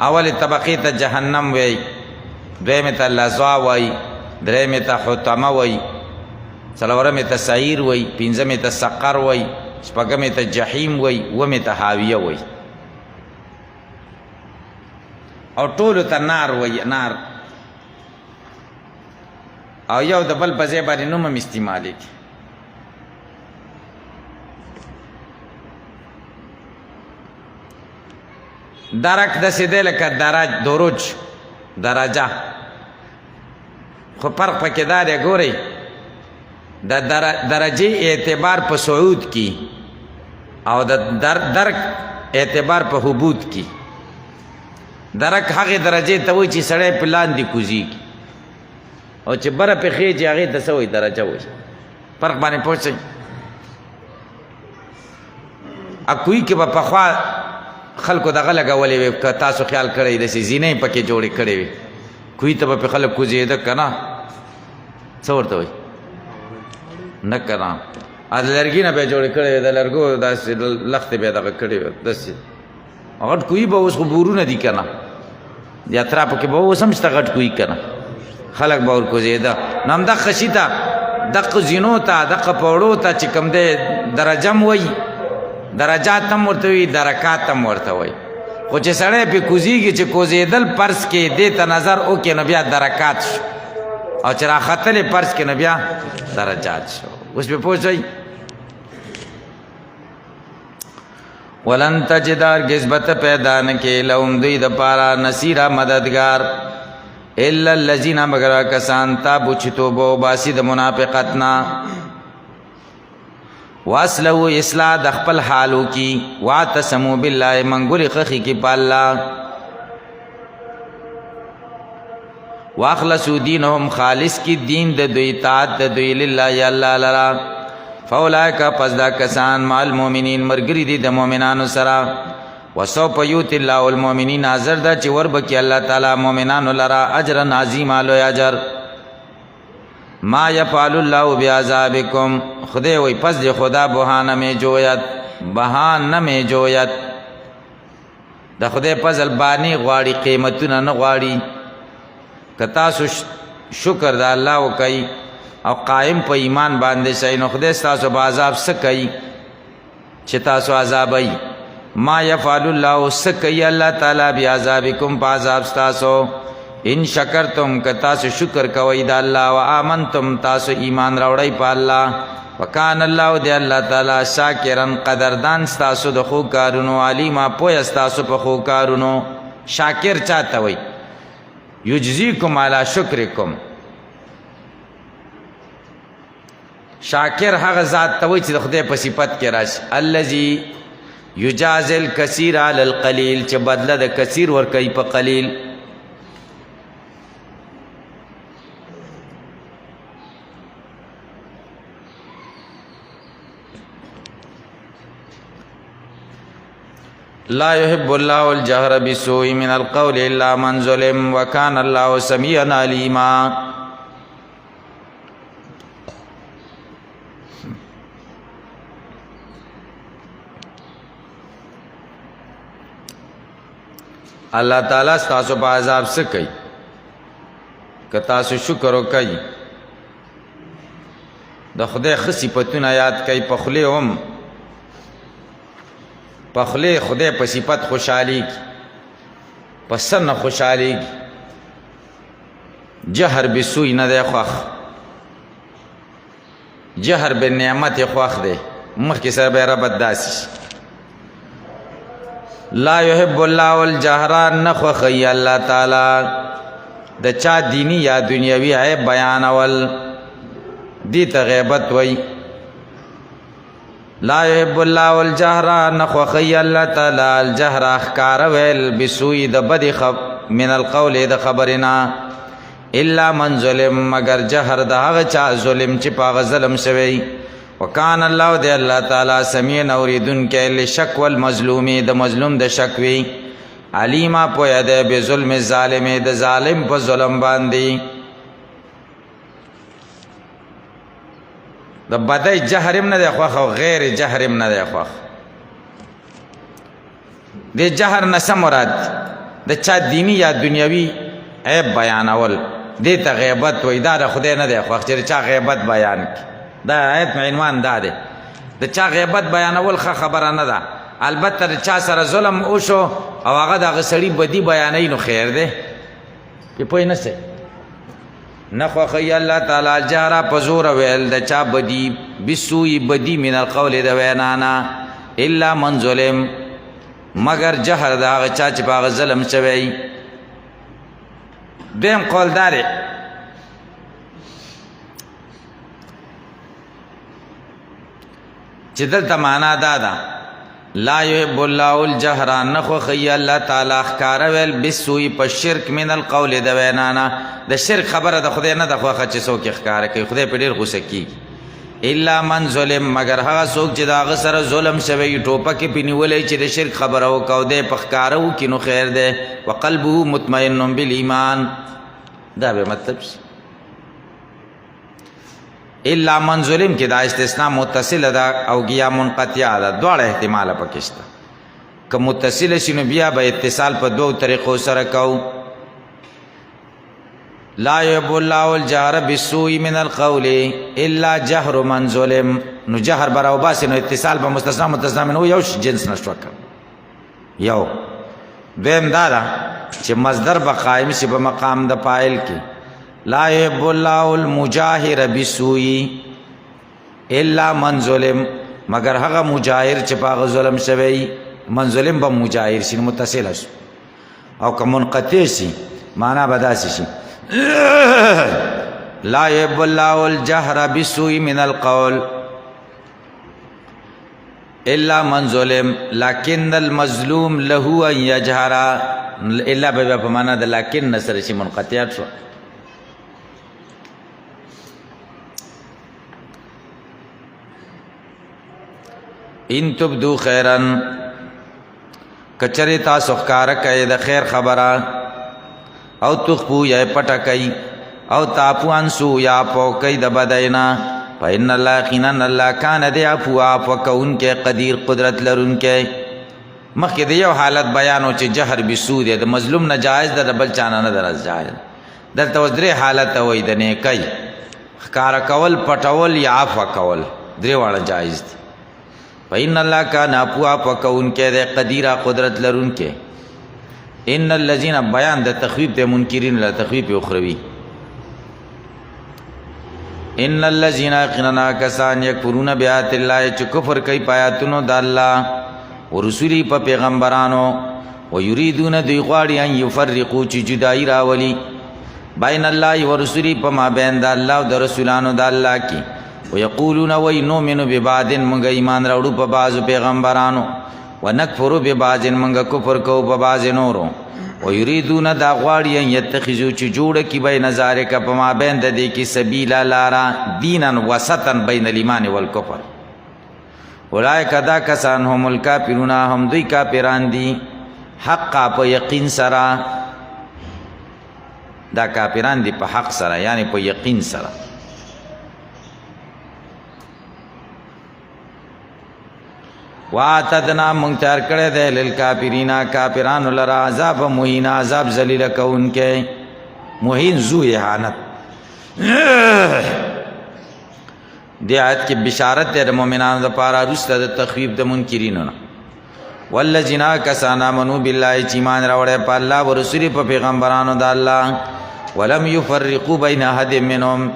اولې طبقې ته جهنم وایي دویمې ته لظا وایي درېیمې ته حطمه وایي څلورمې ته سعیر وایي پنځمې ته سقر وایي شپږمې ته جحیم وایي اوومې ته حاویه وایي او ټولو ته نار وایي نار او یو د بل په ځای باندې نوم هم استعمالېږي درک داسې دی لکه دروج درجه خو فرق پکې دا دی ګورئ د درجه اعتبار په صعود کی او د درک اعتبار په حبوط کی. درک هغه درجه ته وایي چې سړی په لاندې کوزیږي او چې بره په خېږي هغې ته څه وایي درجه وایي. فرق باندې پوه شئ. کوی کې به پخوا خلکو دغه لګولې وي که تاسو خیال کړی داسې زینې پکې جوړې کړې وي کوی ته به پې خلک کوزېده که نه څه ورته وایي نه که نه د لرګي نه به یې جوړې کړې وي د لرګو داسې لختې به یې دغه کړې وي داسې غټ کوی به اوس خو بورونه دي که نه د اطرافو کې به اوس هم شته غټ کوی که نه خلک به ورکوزېده. نو همدغه شي ته دغه زینو ته دغه پوړو ته چې کوم دی درجه م وایي درجات هم ورته وي درکات هم ورته وایي. خو چې سړی پې کوزېږي چې کوزېدل فرض کې دې ته نظر وکړي نو بیا درکات شو او چې راختلې فرض کې نو بیا درجات شو. اوس پې پوه شئ. ولن تجد هرگز به ته پیدا نه کړې لهم دوی دپاره نصیره مددګار الا الذین مگر کسان تابو چې توبه وباسي د منافقت نه واصلحوا اصلاح د خپل حال وکړي واعتصموا بالله منګورې خښې کړي په الله واخلصوا دینهم خالص کی دین د دوی اطاعت د دوی لله یا الله لرا فاولئک پس دا کسان مع المؤمنین مرګري دي د مؤمنانو سره وسوف یؤتی الله المؤمنین حاضر ده چې وربکي الله تعالی مؤمنانو لرا اجرا عظیما لوی اجر. ما یفعل الله بعذابکم خدای وی پس دی خدا بهانه می جویت بهانه می جویت د خدای فضل بانی غواړي قیمتونه نه غواړي. که تاسو شکر د الله وکئ او قائم په ایمان باندې شئ نو خدای ستاسو په عذاب څه کوي چې تاسو عذابئ. ما یفعل الله څه کوي الله تعالی بعذابکم په عذاب ستاسو ان شکرتم که تاسو شکر کوئ د الله و آمنتم تاسو ایمان راوړئ په الله وکان الله دی الله تعالی شاکرن قدردان ستاسو د ښو کارونو علیما پوهه ستاسو په ښو کارونو. شاکر چاته وایي یجزیکم علی شکرکم. شاکر هغه ذات ته وایي چې د خدای په صفت کې راشي الذي یجازی الکثیر علی القلیل چې بدله د کثیر ورکوي په قلیل. لا يحب الله الجهر بالسوء من القول الا من ظلم وكان الله سميعا عليما. الله تعالی ستاسو په عذاب څه کوي که تاسو شکر وکئ د خدای ښه صفتونه یاد کوي په خولې هم په خولې خدای په صفت خوشحالیږي په سر نه خوشحالیږي. جهر بسوی نه دی خوښ جهر بالنعمت یې خوښ دی مخکې سره به یې ربط داسې لا يحب الله الجهر نه خوښوي الله تعالی د چا دینی یا دنیوي عیب بیانول دې ته غیبت وایي. لا يحب الله الجهر نه خوښوي الله تعالی الجهر ښکاره ویل بسوء د بدې من القول د خبرنا الا من ظلم مگر جهر د هغه چا ظلم چې په هغه ظلم شوی. وکان الله دی الله تعالی سمیع اوریدونکی لشک والمظلوم د مظلوم د شکوي علیما پوهه دی بظلم الظالم د ظالم په ظلم باندې. د بدای جهر هم نه دی خوښ او غیر جهر هم نه دی خوښ. د جهر نه څه مراد د چا دینی یا دنیوي عیب بیانول دې ته غیبت وایي. دا د خدای نه دی خوښ چې چا غیبت بیان کړي. دا آیت عنوان دا دی د چا غیبت بیانول ښه خبره نه ده. البته د چا سره ظلم وشو او هغه د هغه سړي بدي بیانوي نو خیر دی پې پوه نه شئ. نه خوښوي الله تعالی جهره په زوره ویل د چا بدي بسوی بدي من القول د وینا نه الا من ظلم مگر جهر د هغه چا چې په هغه ظلم شوی. دویم قول دا دی چې دلته معنا دا ده لا یحب الله الجهر نخو خی الله تعالی ښکاره ویل بالسوء په شرک من القول د وینا نه د شرک خبره د خدای نه د خوښه چې څوک ښکاره کوي خدای په ډېر غوسه کېږي الا من ظلم مگر هغه څوک چې د هغه سره ظلم شوی ټوپکې پې نیولی چې د شرک خبره وکړو دی په ښکاره وکړي نو خیر دی وقلبه مطمئن بالایمان دا به مطلب شي الا من ظلم کې دا استثناء متصل ده او یا منقطع ده دواړه احتماله پکې شته که متصل شي نو بیا به اتصال په دوو طریقو سره کوو لا یحب الله الجهر بالسوء من القول الا جهر من ظلم نو جهر براو باسي نو اتصال به مستثنا متصنا منه یو جنس نشو کړ یو دویم دا ده چې مصدر به قائم شي په مقام د فاعل کې لا يحب الله المجاهر بالسوء الا من ظلم مگر هغه مجاهر چې په ظلم شوی من ظلم به مجاهر شي متصل شي او که منقطع شي معنا بداسي شي لا يحب الله الجهر بالسوء من القول الا من ظلم لكن المظلوم له ان يجهر الا به معنا د لكن نصر شي منقطع شو ان تبدو خیرن کچری تاسو ښکاره کوي د خیر خبره او تخفو یا پټه کوي او تاپو انسو یا پو کوي د بدینا فإن الله یقینا الله کان دی عفو عفو کوونکی قدیر قدرت لرونکی مخکې د یو حالت بیانو چې جهر بسو دی د مظلوم نه جایز ده د بل چانه نه درز جایز دلته اوس درې حالت وایي د نیکۍ ښکاره کول پټول یا عفو کول درې واړه جایز دي فإن الله کان عفو عفو کوونکی دی قدیر قدرت لرونکی ان الذين بیان د تخویب د منکرین له تخویب اخروی ان الذين يقيننا کسان یکفرون بآیات الله چې کفر کوي پایاتونو د الله ورسولی په پیغمبرانو ويريدون دوی غواړي ان يفرقوا چې جدائی راولي بین الله ورسولی په مابین د الله او د رسولانو د الله کې ويقولون وينؤمن ببعض من ایمان راوړو په بعض پیغمبرانو ونکفر ببعض من کفر کو په بعض نورو ويريدون دا غواړي ان يتخذوا چې جوړ کی بین ذالک په مابین د دې کې سبیلا لارا دینا وسطا بین الایمان والکفر اولئک دا کسان هم الکافرون هم دوی کافران دي حق په یقین سره دا کافران دي په حق سره یعنی په یقین سره واتدنا منتر کړه د للکافرین کافرانو لرا عذاب مهین عذاب ذلیل کونکه مهین ذو اهانت دی آیت کې بشارت د مؤمنانو لپاره رسته د تخویب د منکرینو والذین کسانا منو بالله چې ایمان راوړل په الله او رسول په پیغمبرانو د الله ولم يفرقوا بین احد منهم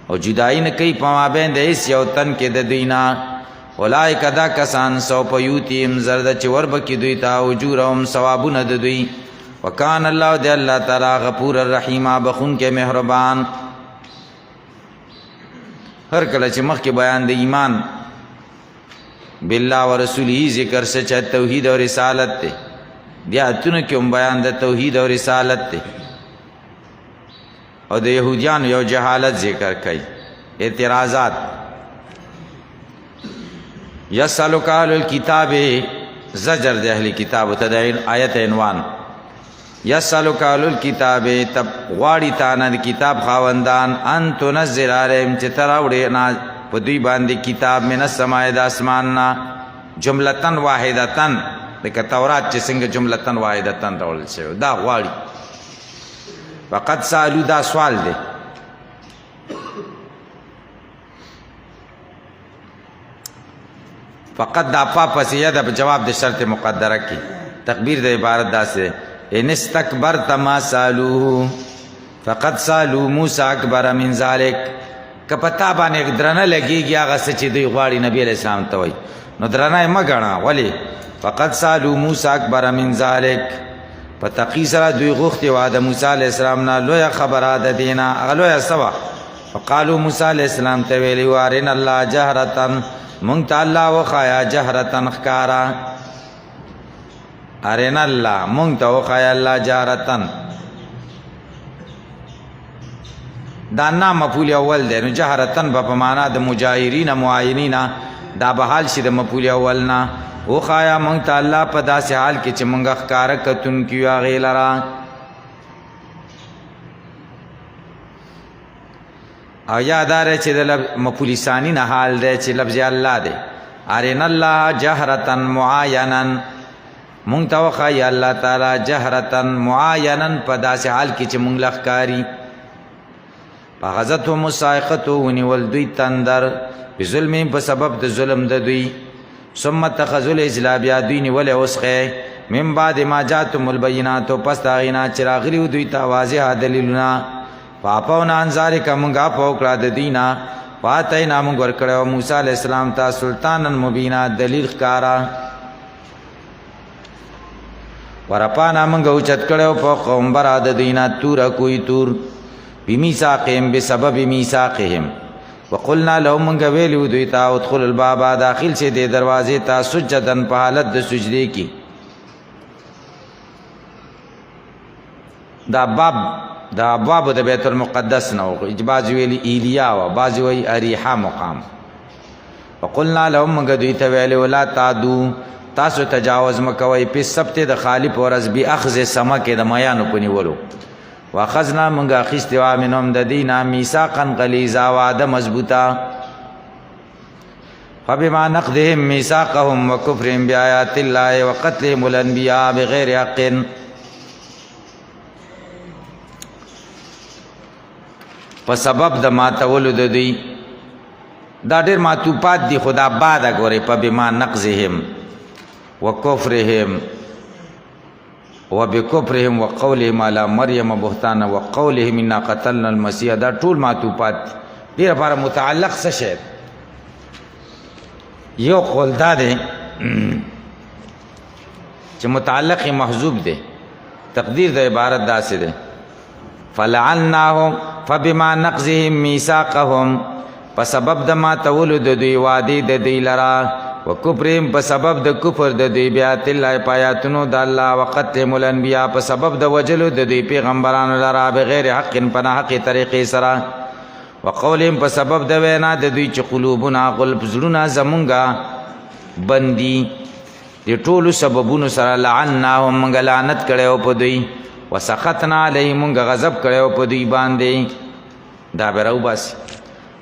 او جدائی نه کوي په مابین د هیڅ یو تن کې د دینا اولئک دا کسان سوف یوتیم زرد چې وربکی دوی ته اجورهم ثوابونه د دوی وکان الله دی الله تعالی غفور الرحیم بخون کې مهربان هر کله چې مخکې بیان د ایمان بالله ورسوله ذکر سے چې توحید او رسالت ته بیا اتونه کوم بیان د توحید او رسالت ته او د يهوديان یو جهالت ذکر کړي اعتراضات یسالک اهل الكتاب زجر د اهل کتاب تدعین آیت عنوان یسالک اهل الكتاب تب غواړي تانه د کتاب خاوندان ان تنزل علیهم چې تراوړي نه په دوی باندې کتاب من السماء د اسماننا جملتن واحدتن لکه تورات چې څنګه جملتن واحدتن راول شوی دا غواړي فقط سالو دا سوال دی فقط دا پا پسیه دا جواب د شرط مقدره کی تقبیر د عبارت دا سے ان استکبرت ما سالوه فقط سالو موسی اکبر من ذالک کپتا باندې درنه لګیږي هغه څه چې دوی غواړي نبی علیہ السلام ته وای نو درنه مګنا ولی فقط سالو موسی اکبر من ذالک په تقی سره دوی غوښتي و د موسی علیہ السلام نه لوی خبره ده دینا هغه لوی سوا فقالو موسی علیہ السلام ته ویلی وارن الله جهرتن مونږ ته الله وخایا جهرتن ښکارا ارنا الله مونږ ته وخایا الله جهرتن دا نام مفعول اول دی نو جهرتن په معنا د مجاهرین معاینین دا به حال شي د مفعول اول نه وخایا مونږ ته الله په داسې حال کې چې مونږ ښکارا کتونکي یو هغې لره او یاداره چې د مفعول ثانی نه حال دی چې لفظ الله دی ارنا الله جهرتن معاینا مونږ ته وخایا الله تعالی جهرتن معاینا په داسې حال کې چې مونږ له ښکاري فاخذتهم الصاعقه ونیول دوی تندر بظلم په سبب د ظلم د دوی ثم اتخذوا العجل بیا دوی نیولې اوسخه من بعد ما جاءتهم البينات پس دا غینا چې راغلي دوی ته واضح دلیلونه پاپاونه ان ذالک مونږه پوکړه د دینه فاتینا مونږ ورکړو موسی علی السلام ته سلطانن مبینا دلیل ښکارا ورپانا مونږ اوچت کړو په قوم برا د دینه تور کوئی تور بمیثاقهم بسبب میثاقهم وقلنا لهم منگا ویلو دوی تا ادخل البابا داخل سے دے دروازے تا سجدن پا حالت د سجدے کی دا باب د بیت المقدس نو بعض ویلی ایلیا و بعض وی اریحا مقام وقلنا لهم منگا دوی تا ویلو لا تعدو تاسو تجاوز مکوی پی سبت د خالب ورز بی اخذ سمک د میانو کنی ولو واخذنا منگا خستوا منهم د دینا میثاقا غلیظا وعده مضبوطا فبما نقضهم میثاقهم وکفرهم بآیات الله وقتلهم الانبیاء بغیر حق په سبب د ماتولو د دوی دا ډېر ماتوپات دي خدا بعد غوري په بما نقضهم وکفرهم وبكفرهم وقولهم على مريم بهتانا وقولهم انا قتلنا المسيح دا ټول معطوفات دې لپاره متعلق څه شی یو قول دا دی چې متعلق محذوب دی تقدیر د عبارت داسې دی فلعناهم فبما نقضهم ميثاقهم په سبب د ماتولو د دوی وعدې د دوی لرا وکفرهم په سبب د کفر د دوی بیات الله پایاتونو د الله وقتلهم الانبیاء په سبب د وجلو د دوی پیغمبرانو لرا بغیر حق په حق طریقې سره وقولهم په سبب د وینا د دوی چې قلوبنا قلب زړونه زمونږه بندي د ټولو سببونو سره لعناهم موږ لعنت کړو په دوی وسخطنا علیهم موږ غضب کړو په دوی باندې دا به راوباسي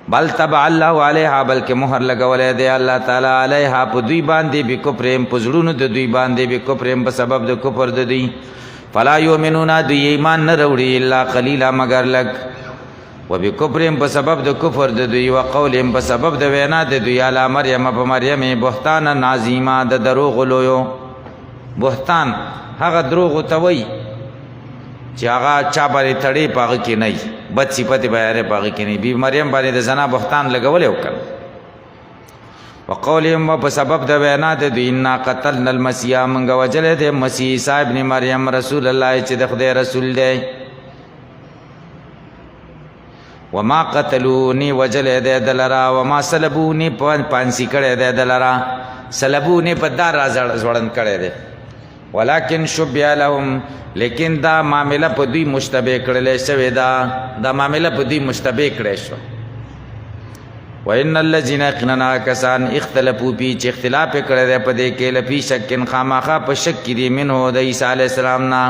بل تبع الله علیها بلکې مهر لګولې دی الله تعالی علیها په دوی باندې بکفرهم په زړونو د دوی باندې بکفرهم په سبب د کفر د دوی فلا یؤمنون دوی ایمان نه وروړي الا قلیلا مگر لګ وبکفرهم په سبب د کفر د دوی وقولهم په سبب د وینا د دوی علی مریم په مریم بهتان عظیما د دروغ لویو بهتان هغه دروغ ته وای چې هغه چا باندې تړي پاغه کې نه بد صفت بیانې پاغه کې نه بی مریم باندې د زنا بهتان لګولې وکړ وقولهم په سبب د وینا د دوی ان قتلنا المسيح من وجل د مسیح صاحب ابن مریم رسول الله چې د خدای رسول دی وما قتلوني وجل د دلرا وما صلبوني پانسی کړه د دلرا صلبوني په دار راځړن کړه دی ولكن شبه لهم لیکن دا معاملہ په دوی مشتبه کړل شوی دا معاملہ په دوی مشتبه کړی شو وان الذين كانوا كسان اختلافوا بي چې اختلاف کړی دی په دې کې لفي شکن خامخا په شک کې دی منه د عیسی علی السلام نه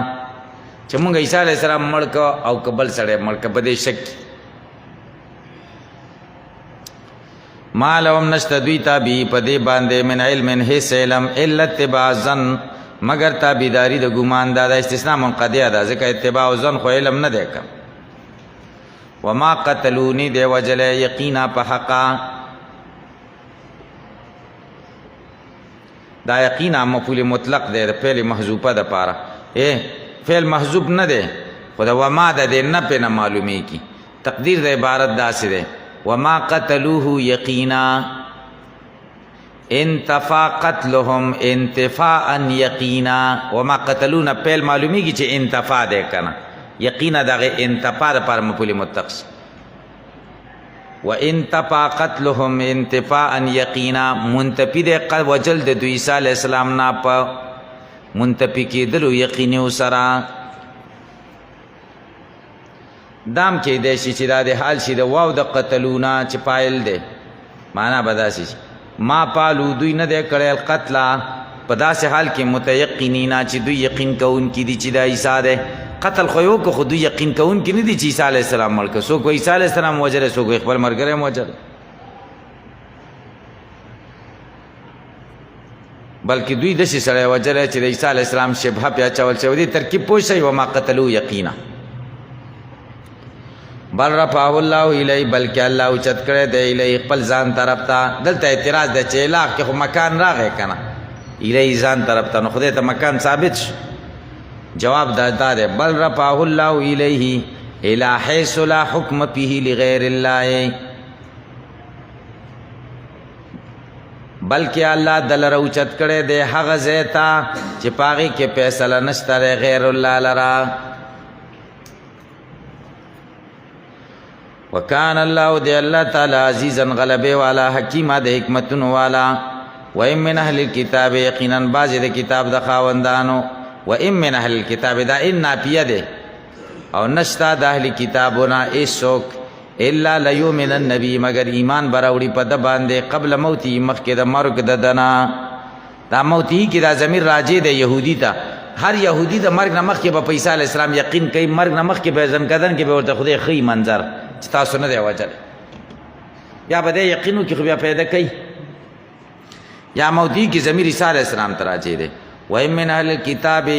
چې موږ عیسی علی السلام مړ او قبل سره مړ په دې شک ما لهم نشتدوی تابی په دې باندې من علم هیڅ علم الا اتباع ظن مگر تابیداری د ګمان دا استثناء منقطع ده ځکه اتباع ظن خو علم نه دی کم وما قتلونی دی وجل یقینا په حقا دا یقینا مفعول مطلق دی فعل محذوفه ده پاره فعل محذوف نه دی خدا وما ده نه په نه معلومی کی تقدیر د عبارت داسې ده وما قتلوه یقینا انتفا قتلهم انتفاء یقینا وما قتلون پیل معلومی کی چې انتفا ده کنه یقینا دغه انتفا د پر مفعول مطلق وان تپا قتلهم انتفاء یقینا منتفی دی وجل د دوی عیسی علیہ السلام نا په منتفی کېدلو یقیني سره دام کې د شي چې د حال شي د واو د قتلونا چې پایل دی معنا بداسي ما پالو دوی نه دی کړل قتل په داسې حال کې متيقنینا چې دوی یقین کوون کې دي چې د عیسی دی قتل خو یو کو دوی یقین کوون کې نه دي چې عیسی علیہ السلام مړ سو کو عیسی علیہ السلام وجره سو کو خپل مرګره موجر بلکې دوی د شي سره وجره چې د عیسی علیہ السلام شبهه بیا چول شو دي ترکیب پوه شي و ما قتلوا یقینا بل رفعه الله الی بلکې الله اوچت کړی دی الی خپل ځان طرف ته دلته اعتراض دی چې لا کې خو مکان راغی کنه الی ځان طرف ته نو خدای ته مکان ثابت شو جواب دا دی بل رفعه الله الیه الی حیث لا حکم فيه لغیر الله بلکې الله دلر اوچت کړی دی هغه ځای ته چې پاغي کې فیصله نشته غیر الله لرا وکان الله دی الله تعالی عزیزا غلبه والا حکیمه د حکمتونو والا و ام من اهل الكتاب یقینا بعض د کتاب د خاوندانو و ام من اهل الكتاب دا ان نافیه ده او نشتا د اهل کتابونه ایسوک الا لیؤمن النبی مگر ایمان براوړي په د باندې قبل موتی مخکې د مرګ د دنا دا موتی کې دا ضمیر راجع دی يهودي ته هر يهودي د مرګ نه مخکې په عیسی علیہ السلام یقین کوي مرګ نه مخکې به ځن کدن کې به ورته خدای خی منظر تاسو نه دی وجل یا به یقینو کې خو بیا پیدا کوي یا موتی کې ضمیر عیسی علیہ السلام ته راځي دی و من اهل الكتاب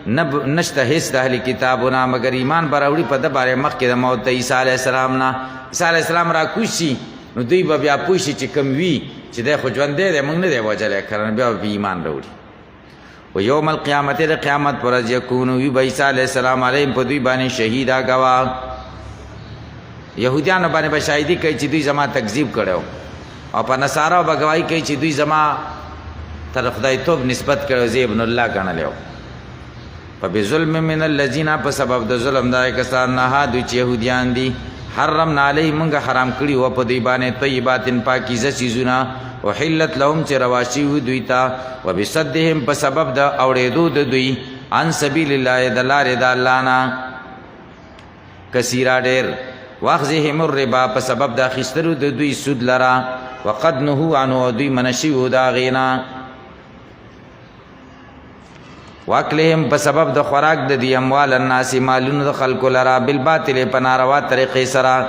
نشته هیڅ د اهل کتابونه مگر ایمان براوړي په د باره مخکې د موت د عیسی علیہ السلام نه عیسی علیہ السلام را کوشي نو دوی به بیا پوښي چې کم وی چې د خو ژوند دی موږ نه دی وجل کړن بیا به ایمان راوړي و یوم القیامت د قیامت پر ورځ یکونو وی عیسی علیہ السلام علیهم په دوی باندې شهیدا گواه یهودیانو باندې به شاهدی کوي چې دوی زما تکذیب کړو او په نصارا به گواہی کوي چې دوی زما تر خدای توب نسبت کړو زی ابن الله غنلیو په بظلم من الذين په سبب د ظلم دای کسان نه دوی چې يهوديان دي حرمنا علی موږ حرام کړی و په دوی باندې طیباتن پاکیزه چیزونه وحلت لهم چې رواشي و دوی ته وبصدهم په سبب د اوړېدو د دوی ان سبیل الله د لارې د الله نه کثیره ډېر واخذهم الربا په سبب د اخیستلو د دوی سود لرا وقد نهوا عنه دوی منشي و دا غینا واکلهم په سبب د خوراک د دی اموال الناس مالون د خلق لرا بالباطل په ناروا طریقې سره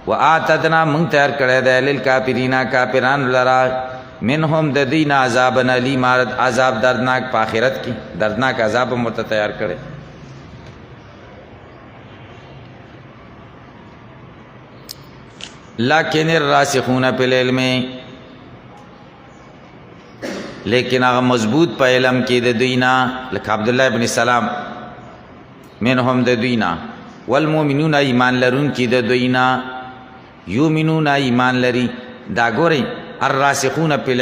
واتدنا من تیار کړه د للکافرین کافران لرا منهم د دین عذاب علی مارد عذاب دردناک په آخرت کې دردناک عذاب مت تیار کړه لیکن الراسخون فی العلم لیکن هغه مضبوط په علم کې د دوینا لکه عبد الله ابن سلام منهم د دوینا والمؤمنون ایمان لرون کې د دوینا یؤمنون ایمان لري دا ګوري الراسخون فی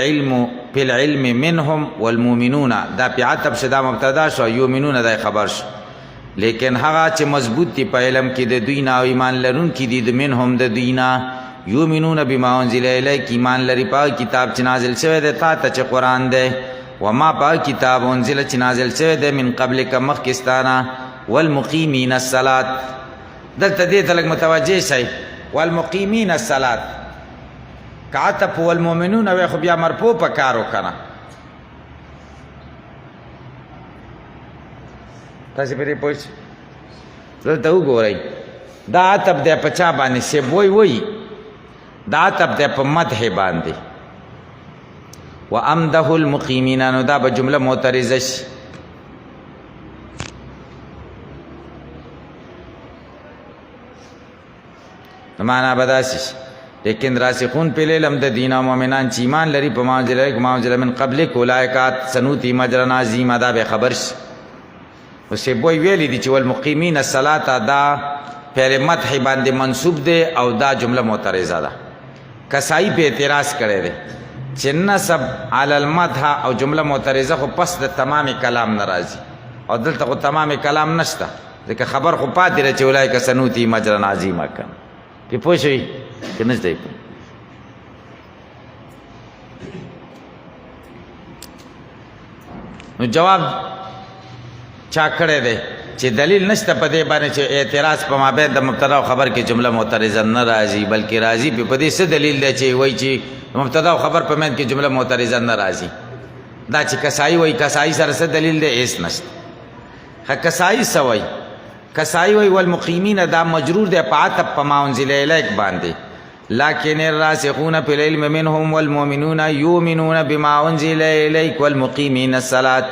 العلم منهم والمؤمنون دا په عتب شدا مبتدا شو یؤمنون دا خبر شو لیکن هغه چې مضبوط دی په علم کې د دوینا او ایمان لرون کې د منهم د دوینا یؤمنون بما انزل الیک ایمان لري په کتاب چې نازل شوی دی تا ته چې قرآن دی وما په کتاب انزل چې نازل شوی دی من قبل ک مخکستانه والمقیمین الصلاة دلته دې ته لږ متوجه شئ والمقیمین الصلاة کعتب والمؤمنون وی خو بیا مرفوع په کار وکنه تاسو پرې پوښ دلته وګورئ دا عتب دی په چا باندې سی وای دا عتب دی په مدح باندې وامده المقیمین نو دا به جمله معترضه شي معنا بداسي لیکن راسخون په علم د دین او مؤمنان چې ایمان لري په ماجره من قبل کولایکات سنوتی مجرا عظیم دا به خبر شي وسه بوی ویلی دي چې والمقیمین الصلاة دا پہلے مدح باندې منصوب دی او دا جمله معترضه ده کسائی په اعتراض کړي دي چې نسب علی المدح او جمله معترضه خو پس د تمام کلام ناراضي او دلته خو تمام کلام نشته ځکه خبر خو پاتې چې ولای ک سنوتی مجرا عظیم کړه په پوښي که نه دی نو جواب چا کړی دی چې دلیل نشته په دې باندې چې اعتراض په مابین د مبتدا او خبر کې جمله معترضه نه راځي بلکې راځي په دې څه دلیل دی چې وایي چې مبتدا او خبر په مابین کې جمله معترضه نه راځي دا چې کسائی وایي کسائی سره څه دلیل دی هیڅ نشته کسائی څه وایي کسائی وایي والمقیمین دا مجرور دی په عطف په ما انزل الیک باندې لكن الراسخون في العلم منهم والمؤمنون يؤمنون بما انزل اليك والمقيمين الصلاة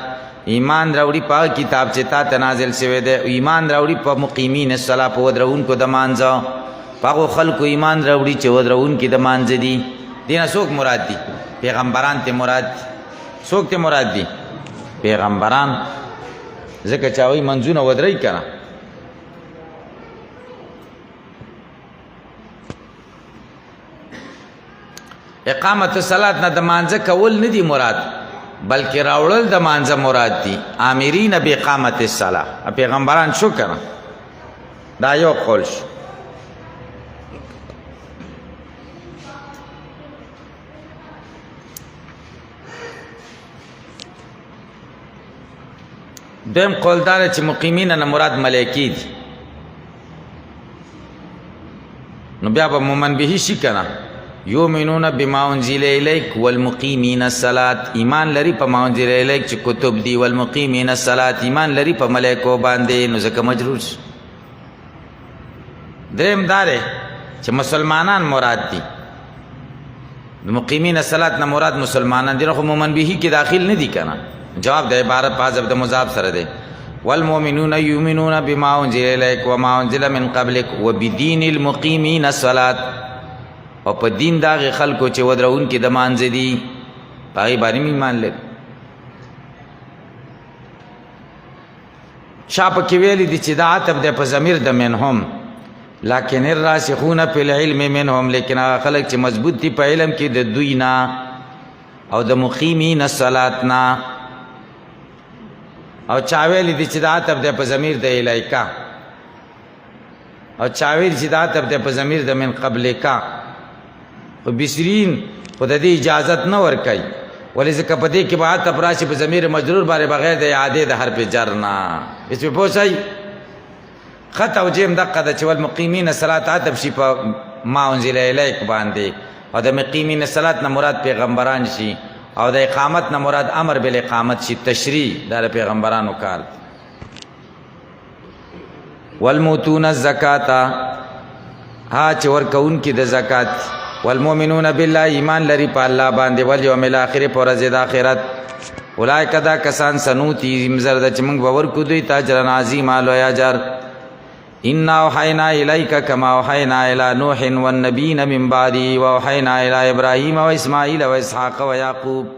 ایمان راوړي په کتاب چې تا ته نازل شوی دی ایمان راوړي په مقیمین الصلاة په ودرونکو د مانځه په هغو خلکو ایمان راوړي چې ودرونکي د مانځه دي دې نه څوک مراد دي پیغمبران ته مراد دي څوک ته مراد دي پیغمبران ځکه چې هغوی منځونه ودروي که نه اقامت الصلاة نه د مانځه کول نه دي مراد بلکې راوړل د مانځه مراد دي آمرین باقامت الصلاة پیغمبران شو کنه دا یو قول شو دویم قول دار چې مقیمین نه مراد ملائکی دي نو بیا به مومن به شي کنه یؤمنون بما انزل الیک والمقیمین الصلاة ایمان لري په ما انزل الیک چې کتب دي والمقیمین الصلاة ایمان لري په ملائکو باندې نو ځکه مجرور شي دریم داره چې مسلمانان مراد دي مقیمین الصلاة نه مراد مسلمانان دي خو مومن به کې داخل نه دي کنه جواب د عبارت په حذف د مضاف سره دی والمؤمنون یؤمنون بما انزل الیک وما انزل من قبلک وبدین المقیمین الصلاة او په دین داغه خلکو چې ودرون کې د مانځ دي پای باندې ایمان لري شاپ کې ویلي دي چې دا عتب د په ضمیر د منهم لکن الراسخون فی العلم منهم لیکن هغه خلک چې مضبوط دي په علم کې د دوی نه او د مقیمین الصلاة نه او چا ویلي دي چې دا عتب د په ضمیر د الیکا او چا ویلي چې دا عتب د په ضمیر د من قبلکا خو بسرین خو د دې اجازت نه ورکوي ولې ځکه په دې کې به عطف راشي په ضمیر مجرور باندې بغیر د اعادې د حرف جر نه هېڅ پې پوه شئ ښه توجیم دقه ده چې والمقیمین الصلاة عطف شي په ما انزل الیک باندې او د مقیمین الصلاة نه مراد پیغمبران شي او د اقامت نه مراد امر بالاقامت شي تشریع دا د پیغمبرانو کار والموتون الزکاة ها چې ورکوونکي د زکات والمؤمنون بالله ایمان لري په الله باندې والیوم الاخر په ورځ د آخرت اولئک دا کسان سنوتی مزر د چې موږ به ورکو دوی ته اجر عظیما لوی اجر انا اوحینا الیک کما اوحینا الی نوح والنبیین من بعده واوحینا الی ابراهیم واسماعیل واسحاق ویعقوب